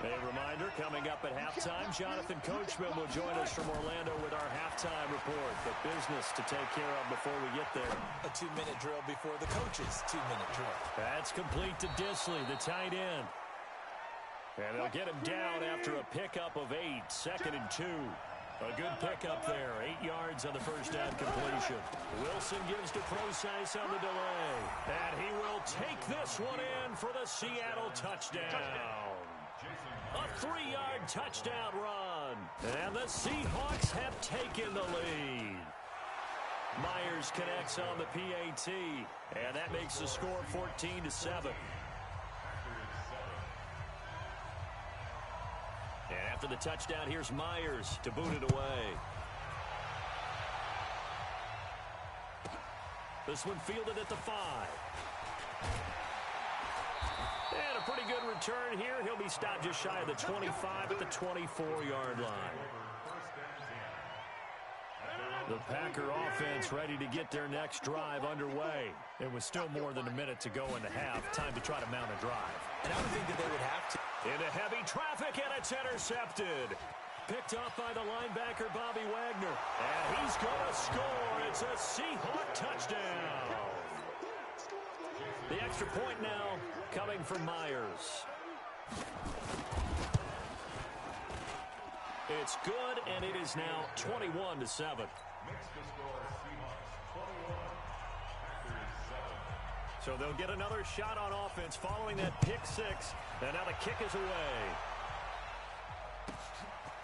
A reminder, coming up at halftime, Jonathan Coachman will join us from Orlando with our halftime report. The business to take care of before we get there. A 2-minute drill before the coach's 2-minute drill. That's complete to Disley, the tight end. And they'll get him down after a pickup of 8, 2nd and 2. A good pickup there, 8 yards on the first down completion. Wilson gives to Procise on the delay. And he will take this one in for the Seattle touchdown. A 3-yard touchdown run. And the Seahawks have taken the lead. Myers connects on the PAT. And that makes the score 14-7. And after the touchdown, here's Myers to boot it away. This one fielded at the 5. a pretty good return here. He'll be stopped just shy of the 25 at the 24-yard line. The Packer offense ready to get their next drive underway. It was still more than a minute to go in the half. Time to try to mount a drive. And I would think that they would have to. Into heavy traffic, and it's intercepted. Picked up by the linebacker, Bobby Wagner. And he's going to score. It's a Seahawk touchdown. The extra point now coming from Myers. It's good, and it is now 21-7. So they'll get another shot on offense following that pick six. And now the kick is away.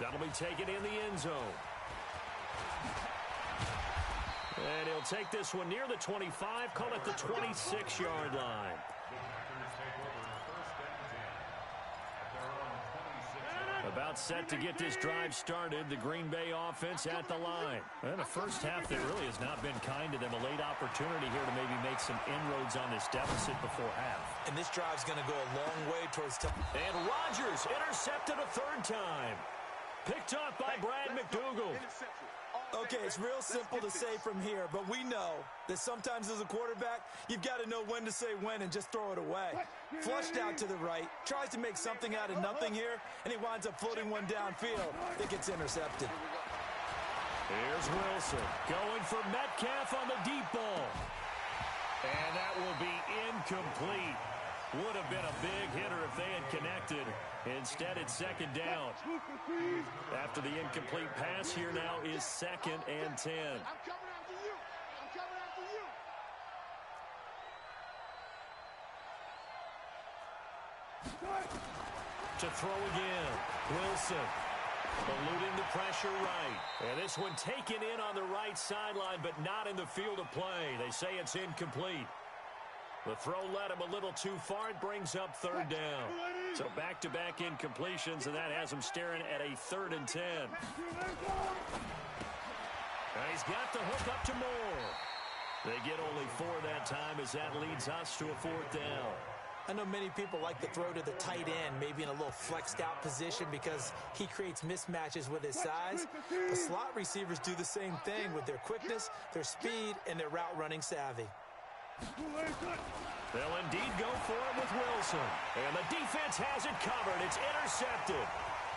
That'll be taken in the end zone. And he'll take this one near the 25, call it the 26-yard line. About set to get this drive started, the Green Bay offense at the line. And the first half that really has not been kind to them. A late opportunity here to maybe make some inroads on this deficit before half. And this drive's going to go a long way towards... And Rodgers intercepted a third time. Picked up by Brad McDougal. Okay, it's real simple to say from here, but we know that sometimes as a quarterback, you've got to know when to say when and just throw it away. Flushed out to the right, tries to make something out of nothing here, and he winds up floating one downfield that gets intercepted. Here's Wilson going for Metcalf on the deep ball. And that will be incomplete. Would have been a big hitter if they had connected. Instead, it's second down. After the incomplete pass, here now is 2nd and 10. I'm coming after you. I'm coming after you. To throw again. Wilson eluding the pressure right. And this one taken in on the right sideline, but not in the field of play. They say it's incomplete. The throw led him a little too far. It brings up 3rd down. So back-to-back incompletions, and that has him staring at a 3rd and 10. And he's got the hook up to Moore. They get only 4 that time as that leads us to a 4th down. I know many people like to throw to the tight end, maybe in a little flexed out position because he creates mismatches with his size. The slot receivers do the same thing with their quickness, their speed, and their route running savvy. They'll indeed go for it with Wilson. And the defense has it covered. It's intercepted.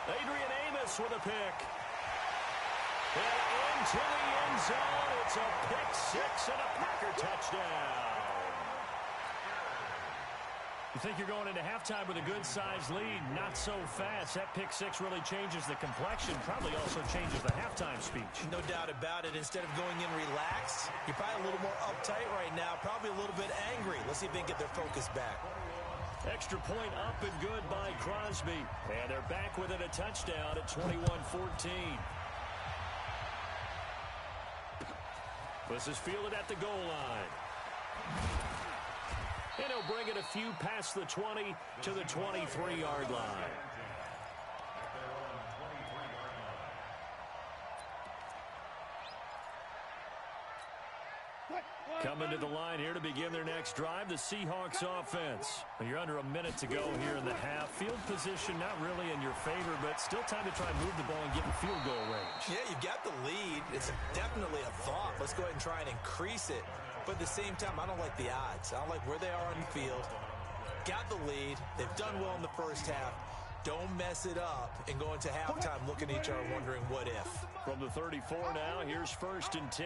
Adrian Amos with a pick. And into the end zone. It's a pick six and a Packer touchdown. You think you're going into halftime with a good-sized lead. Not so fast. That pick six really changes the complexion. Probably also changes the halftime speech. No doubt about it. Instead of going in relaxed, you're probably a little more uptight right now. Probably a little bit angry. Let's see if they can get their focus back. Extra point up and good by Crosby. And they're back within a touchdown at 21-14. This is fielded at the goal line. And he'll bring it a few past the 20 to the 23-yard line. Coming to the line here to begin their next drive, the Seahawks offense. You're under a minute to go here in the half. Field position not really in your favor, but still time to try and move the ball and get in field goal range. Yeah, you've got the lead. It's definitely a thought. Let's go ahead and try and increase it. But at the same time, I don't like the odds. I don't like where they are on the field. Got the lead. They've done well in the first half. Don't mess it up and go into halftime looking at each other wondering what if. From the 34 now, here's 1st and 10.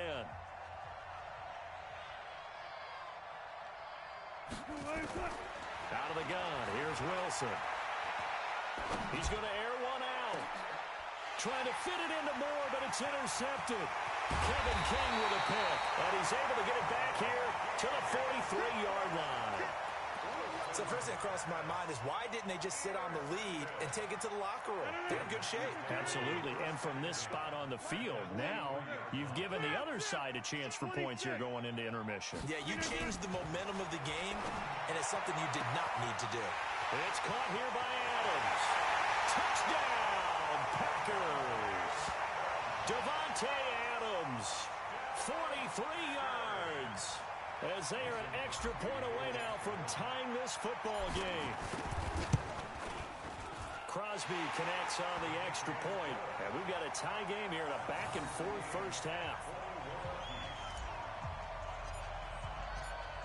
Out of the gun, here's Wilson. He's going to air one out. Trying to fit it into Moore, but it's intercepted. Kevin King with a pick, and he's able to get it back here to the 43-yard line. So first thing that crossed my mind is why didn't they just sit on the lead and take it to the locker room? They're in good shape. Absolutely, and from this spot on the field, now you've given the other side a chance for points here going into intermission. Yeah, you changed the momentum of the game, and it's something you did not need to do. It's caught here by Adams. Touchdown, Packers. Devontae Adams, 43 yards. as they are an extra point away now from tying this football game. Crosby connects on the extra point, and we've got a tie game here in a back-and-forth first half.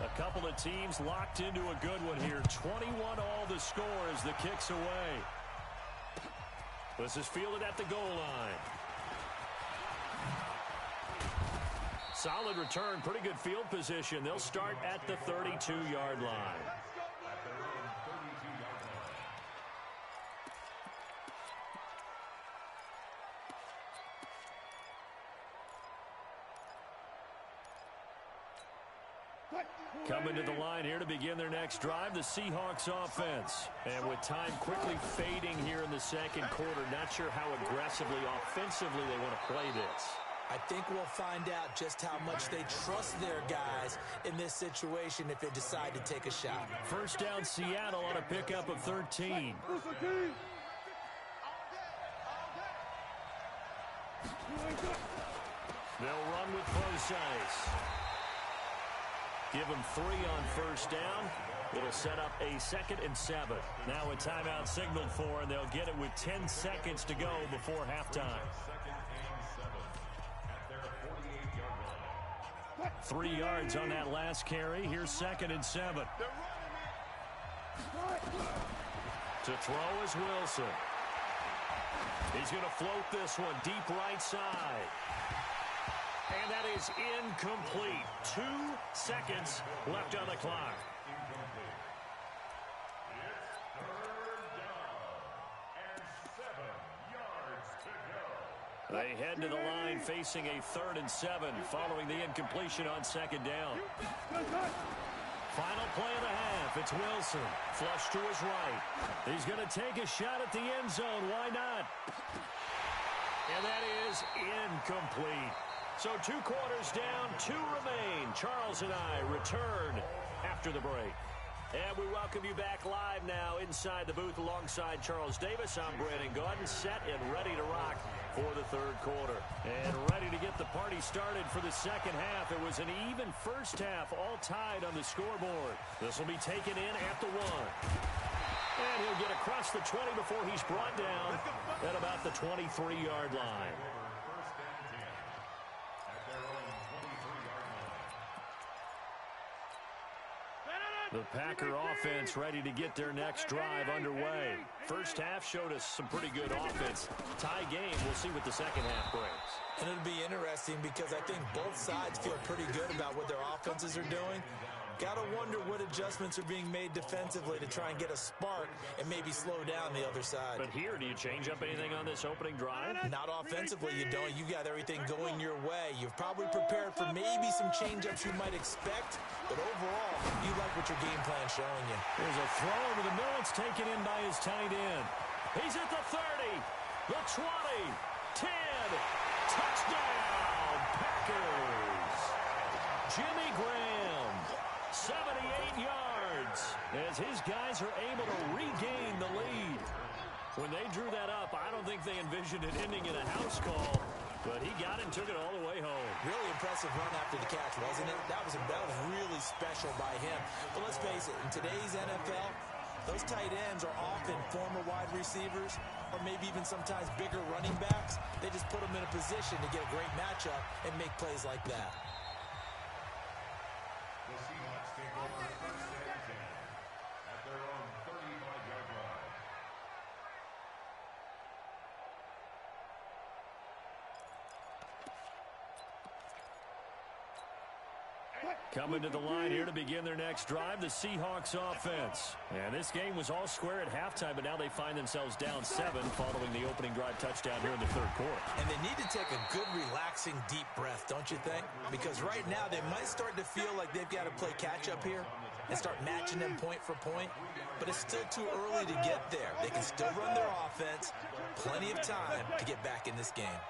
A couple of teams locked into a good one here. 21-all the score as the kick's away. This is fielded at the goal line. Solid return, pretty good field position. They'll start at the 32-yard line. Coming to the line here to begin their next drive, the Seahawks offense. And with time quickly fading here in the second quarter, not sure how aggressively, offensively they want to play this. I think we'll find out just how much they trust their guys in this situation if they decide to take a shot. First down, Seattle on a pickup of 13. They'll run with Procise. Give them 3 on first down. It'll set up a 2nd and 7. Now a timeout signaled for, and they'll get it with 10 seconds to go before halftime. 3 yards on that last carry. Here's 2nd and 7. To throw is Wilson. He's going to float this one deep right side. And that is incomplete. 2 seconds left on the clock. They head to the line facing a 3rd and 7 following the incompletion on 2nd down. Final play of the half. It's Wilson. Flush to his right. He's going to take a shot at the end zone. Why not? And that is incomplete. So 2 quarters down, 2 remain. Charles and I return after the break. And we welcome you back live now inside the booth alongside Charles Davis. I'm Brandon Gaudin, set and ready to rock for the 3rd quarter. And ready to get the party started for the second half. It was an even first half, all tied on the scoreboard. This will be taken in at the 1. And he'll get across the 20 before he's brought down at about the 23-yard line. The Packer offense ready to get their next drive underway. First half showed us some pretty good offense. Tie game, we'll see what the second half brings. And it'll be interesting because I think both sides feel pretty good about what their offenses are doing. Got to wonder what adjustments are being made defensively to try and get a spark and maybe slow down the other side. But here, do you change up anything on this opening drive? Not offensively, you don't. You got everything going your way. You've probably prepared for maybe some change-ups you might expect, but overall, you like what your game plan's showing you. There's a throw over the middle. It's taken in by his tight end. He's at the 30, the 20, 10, touchdown, Packers. Jimmy Graham. 78 yards as his guys are able to regain the lead. When they drew that up, I don't think they envisioned it ending in a house call, but he got it and took it all the way home. Really impressive run after the catch, wasn't it? That was really special by him. But let's face it, in today's NFL, those tight ends are often former wide receivers or maybe even sometimes bigger running backs. They just put them in a position to get a great matchup and make plays like that. Coming to the line here to begin their next drive, the Seahawks offense. And this game was all square at halftime, but now they find themselves down 7 following the opening drive touchdown here in the 3rd quarter. And they need to take a good, relaxing, deep breath, don't you think? Because right now they might start to feel like they've got to play catch-up here and start matching them point for point. But it's still too early to get there. They can still run their offense. Plenty of time to get back in this game.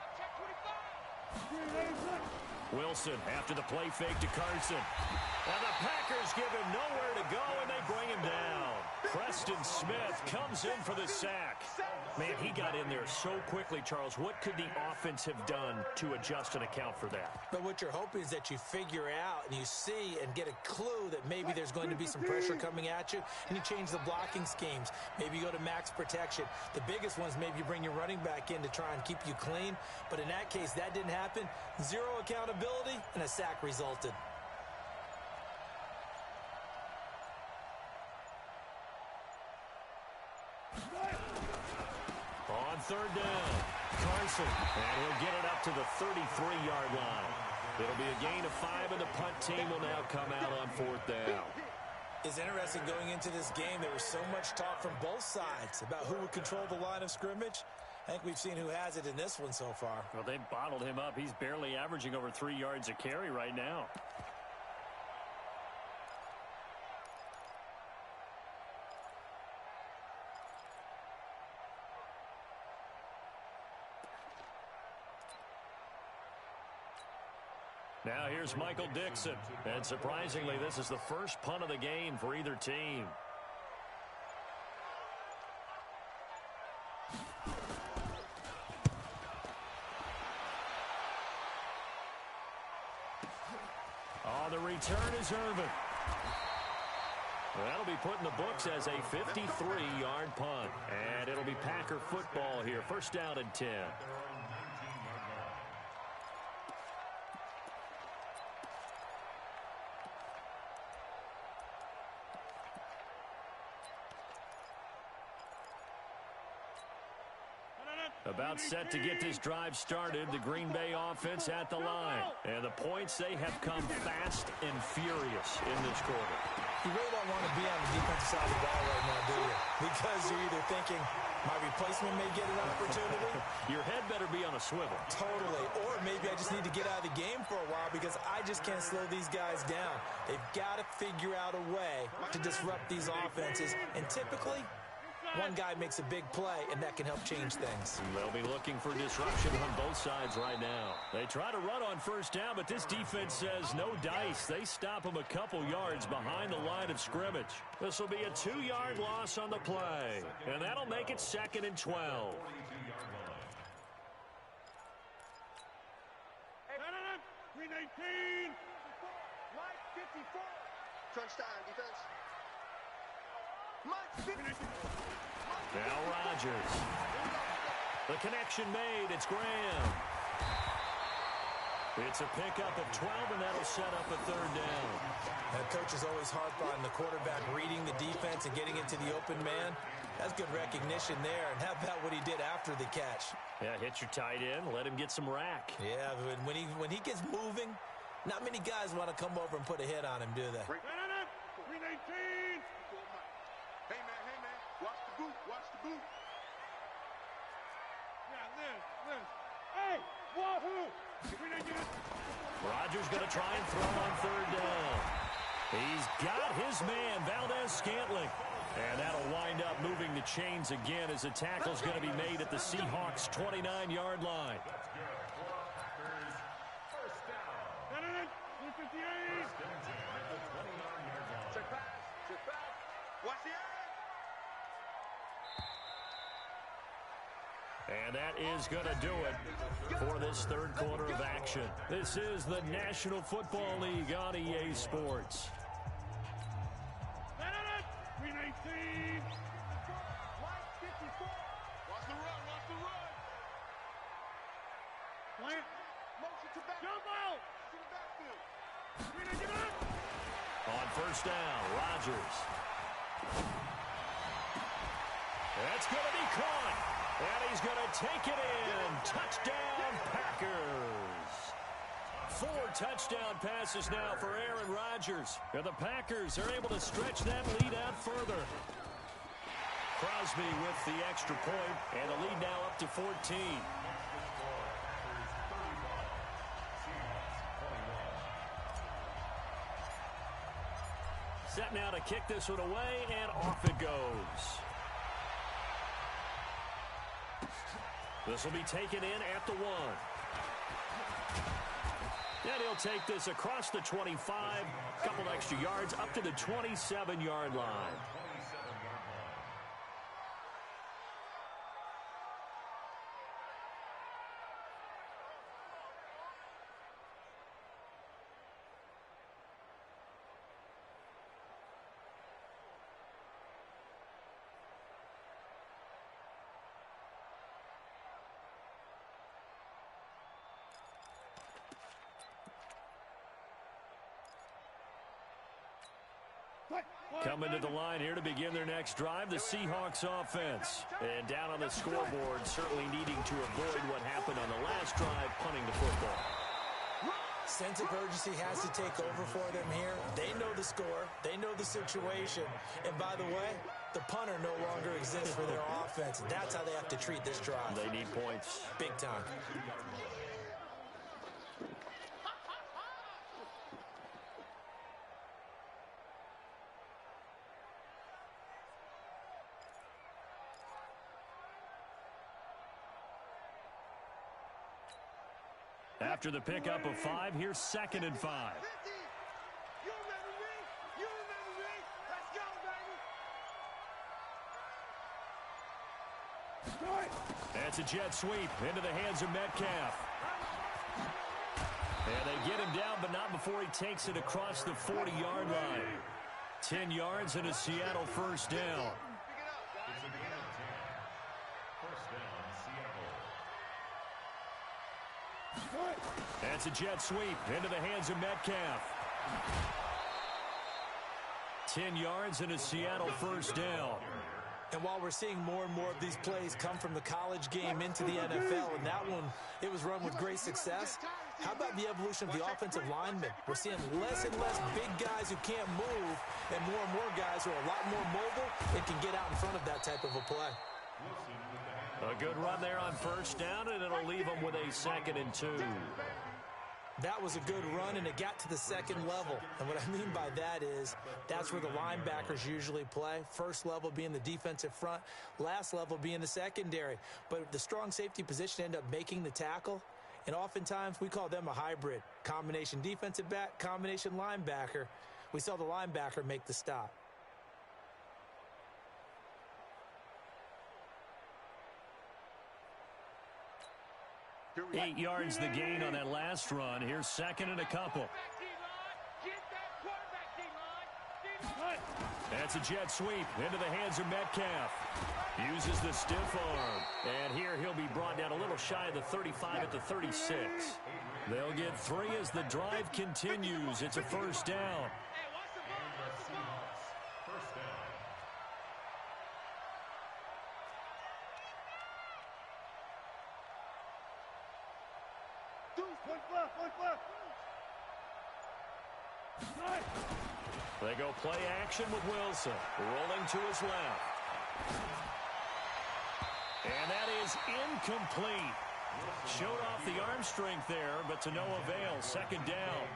Wilson after the play fake to Carson. And the Packers give him nowhere to go, and they bring him down. Preston Smith comes in for the sack. Man, he got in there so quickly, Charles. What could the offense have done to adjust and account for that? But what you're hoping is that you figure out and you see and get a clue that maybe there's going to be some pressure coming at you, and you change the blocking schemes. Maybe you go to max protection. The biggest ones, maybe you bring your running back in to try and keep you clean. But in that case, that didn't happen. Zero accountability, and a sack resulted. On third down, Carson, and he'll get it up to the 33-yard line. It'll be a gain of 5, and the punt team will now come out on fourth down. It's interesting going into this game. There was so much talk from both sides about who would control the line of scrimmage. I think we've seen who has it in this one so far. Well, they've bottled him up. He's barely averaging over 3 yards a carry right now. Now here's Michael Dixon. And surprisingly, this is the first punt of the game for either team. The return is Irvin. That'll be put in the books as a 53-yard punt. And it'll be Packer football here. First down and 10. About set to get this drive started. The Green Bay offense at the line. And the points, they have come fast and furious in this quarter. You really don't want to be on the defensive side of the ball right now, do you? Because you're either thinking, my replacement may get an opportunity. Your head better be on a swivel. Totally. Or maybe I just need to get out of the game for a while because I just can't slow these guys down. They've got to figure out a way to disrupt these offenses. And typically, one guy makes a big play, and that can help change things. They'll be looking for disruption on both sides right now. They try to run on first down, but this defense says no dice. They stop them a couple yards behind the line of scrimmage. This will be a 2-yard loss on the play, and that'll make it 2nd and 12. Green 18. Mike 54. Touchdown defense. Now Rodgers. The connection made. It's Graham. It's a pickup of 12, and that'll set up a third down. And coaches always harp on the quarterback reading the defense and getting into the open man. That's good recognition there. And how about what he did after the catch? Yeah, hit your tight end. Let him get some rack. Yeah, when he gets moving, not many guys want to come over and put a hit on him, do they? Green 18. Hey, man. Watch the boot. Yeah, Liz. Hey, wahoo! Rodgers going to try and throw on third down. He's got his man, Valdez-Scantling. And that'll wind up moving the chains again as the tackle's going to be made at the Seahawks' 29-yard line. And that is going to do it for this third quarter of action. This is the National Football League on EA Sports. Green 18. Watch the run. Plant. Motion to back. Jump out. To the backfield. Green 18. On first down, Rodgers. That's going to be caught. And he's going to take it in. Touchdown, Packers. 4 touchdown passes now for Aaron Rodgers. And the Packers are able to stretch that lead out further. Crosby with the extra point, and the lead now up to 14. Set now to kick this one away, and off it goes. This will be taken in at the 1. And he'll take this across the 25, couple extra yards, up to the 27-yard line. Coming to the line here to begin their next drive, the Seahawks offense. And down on the scoreboard, certainly needing to avoid what happened on the last drive, punting the football. Sense of urgency has to take over for them here. They know the score. They know the situation. And by the way, the punter no longer exists for their offense. That's how they have to treat this drive. They need points. Big time. After the pickup of 5, here's 2nd and 5. You remember me? You remember me? Let's go, baby. That's a jet sweep into the hands of Metcalf. And they get him down, but not before he takes it across the 40-yard line. 10 yards and a Seattle first down. It's a gain of 10. First down, Seattle. That's a jet sweep into the hands of Metcalf. 10 yards and a Seattle first down. And while we're seeing more and more of these plays come from the college game into the NFL, and that one, it was run with great success, how about the evolution of the offensive linemen? We're seeing less and less big guys who can't move, and more guys who are a lot more mobile and can get out in front of that type of a play. A good run there on first down, and it'll leave them with a 2nd and 2. That was a good run, and it got to the second level. And what I mean by that is that's where the linebackers usually play. First level being the defensive front, last level being the secondary. But the strong safety position ended up making the tackle, and oftentimes we call them a hybrid. Combination defensive back, combination linebacker. We saw the linebacker make the stop. 8 yards the gain on that last run. Here's 2nd and a couple. That's a jet sweep into the hands of Metcalf. Uses the stiff arm. And here he'll be brought down a little shy of the 35 at the 36. They'll get 3 as the drive continues. It's a first down. First down. They go play action with Wilson. Rolling to his left. And that is incomplete. Showed off the arm strength there, but to no avail. 2nd down.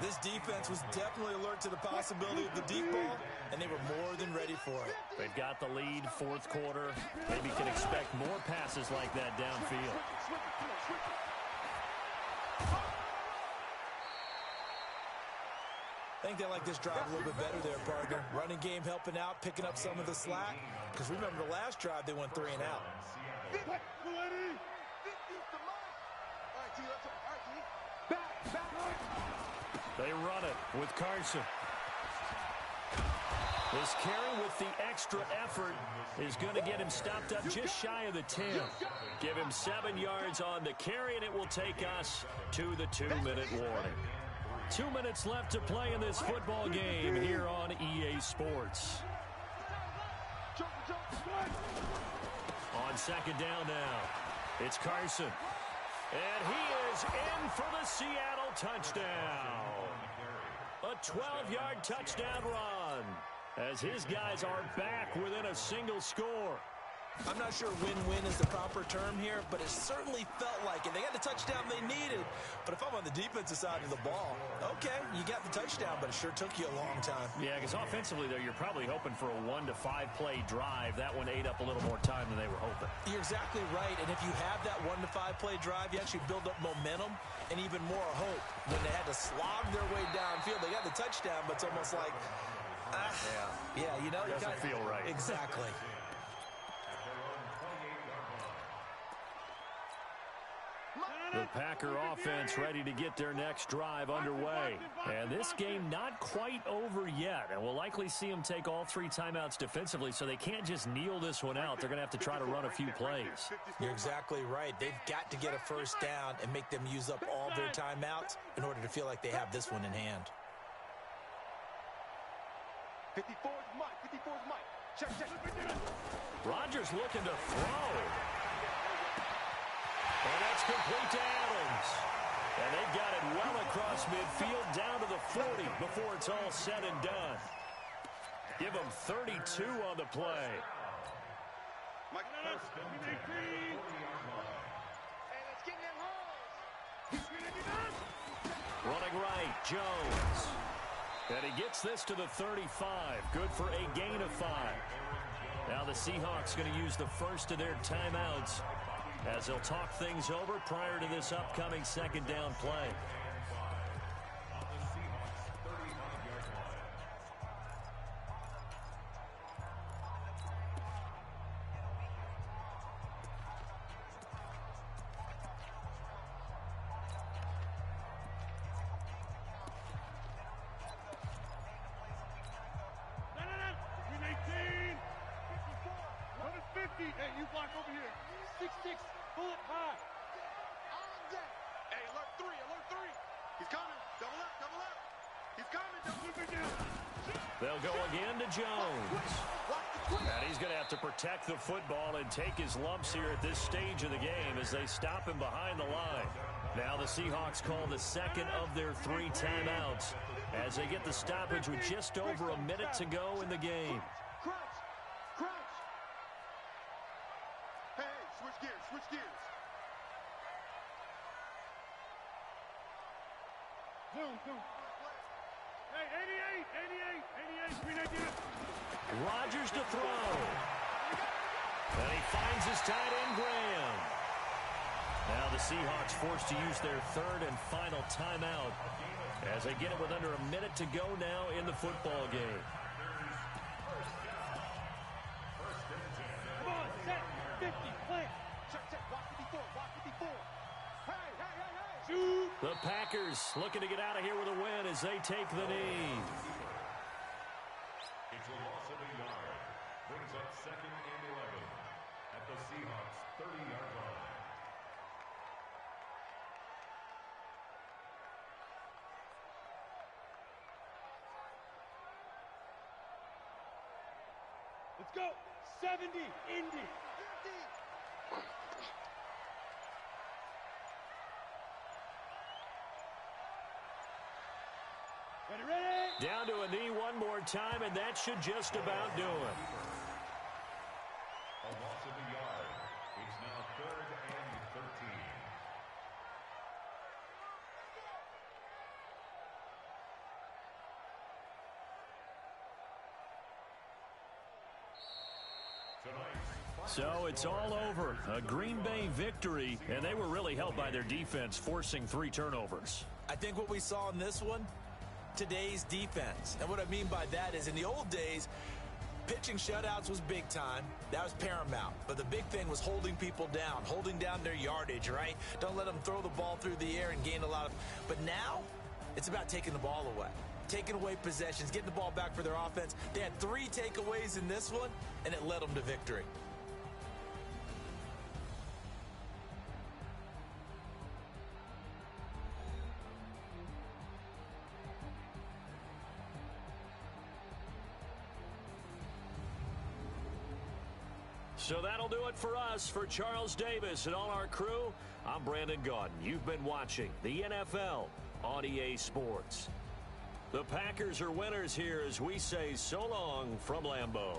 This defense was definitely alert to the possibility of the deep ball, and they were more than ready for it. They've got the lead, 4th quarter. Maybe can expect more passes like that downfield. I think they like this drive a little bit better there, partner. Running game helping out, picking up some of the slack. Because remember the last drive, they went 3 and out. They run it with Carson. This carry with the extra effort is going to get him stopped up just shy of the 10. Give him 7 yards on the carry, and it will take us to the 2-minute warning. 2 minutes left to play in this football game here on EA Sports. On 2nd down now, it's Carson. And he is in for the Seattle touchdown. A 12-yard touchdown run as his guys are back within a single score. I'm not sure win-win is the proper term here, but it certainly felt like it. They got the touchdown they needed, but if I'm on the defensive side of the ball, okay, you got the touchdown, but it sure took you a long time. Yeah, because offensively, though, you're probably hoping for a 1 to 5 play drive. That one ate up a little more time than they were hoping. You're exactly right, and if you have that 1 to 5 play drive, you actually build up momentum and even more hope. When they had to slog their way downfield, they got the touchdown, but it's almost like, yeah, you know, it doesn't feel right. Exactly. The Packer offense ready to get their next drive underway. And this game not quite over yet. And we'll likely see them take all 3 timeouts defensively, so they can't just kneel this one out. They're going to have to try to run a few plays. You're exactly right. They've got to get a first down and make them use up all their timeouts in order to feel like they have this one in hand. 54 is Mike. 54 is Mike. Check. Rodgers looking to throw. And that's complete to Adams. And they've got it well across midfield down to the 40 before it's all said and done. Give them 32 on the play. Mike, hey, let's get in them holes. Running right, Jones. And he gets this to the 35. Good for a gain of 5. Now the Seahawks going to use the first of their timeouts as they'll talk things over prior to this upcoming second down play. Hey, you block over here. 6'6", pull it high. Hey, alert 3. He's coming. Double up. He's coming. They'll go again to Jones. And he's going to have to protect the football and take his lumps here at this stage of the game as they stop him behind the line. Now the Seahawks call the second of their 3 timeouts as they get the stoppage with just over a minute to go in the game. Switch gears. Zoom. Hey, 88, 390. Rodgers to throw. And he finds his tight end, Graham. Now the Seahawks forced to use their third and final timeout as they get it with under a minute to go now in the football game. Come on, set, 50, play. Check, block 54. Hey. Shoot. The Packers looking to get out of here with a win as they take the knee. It's a loss of a yard. Brings up 2nd and 11 at the Seahawks 30-yard line. Let's go. 70, Indy. Ready? Down to a knee one more time, and that should just about do it. A loss of a yard. It's now 3rd and 13. So it's all over. A Green Bay victory, and they were really helped by their defense, forcing 3 turnovers. I think what we saw in this one, today's defense. And what I mean by that is in the old days, pitching shutouts was big time. That was paramount. But the big thing was holding people down, holding down their yardage, right? Don't let them throw the ball through the air and gain a lot of... But now, it's about taking the ball away. Taking away possessions, getting the ball back for their offense. They had 3 takeaways in this one, and it led them to victory. So that'll do it for us. For Charles Davis and all our crew, I'm Brandon Gaudin. You've been watching the NFL on EA Sports. The Packers are winners here as we say so long from Lambeau.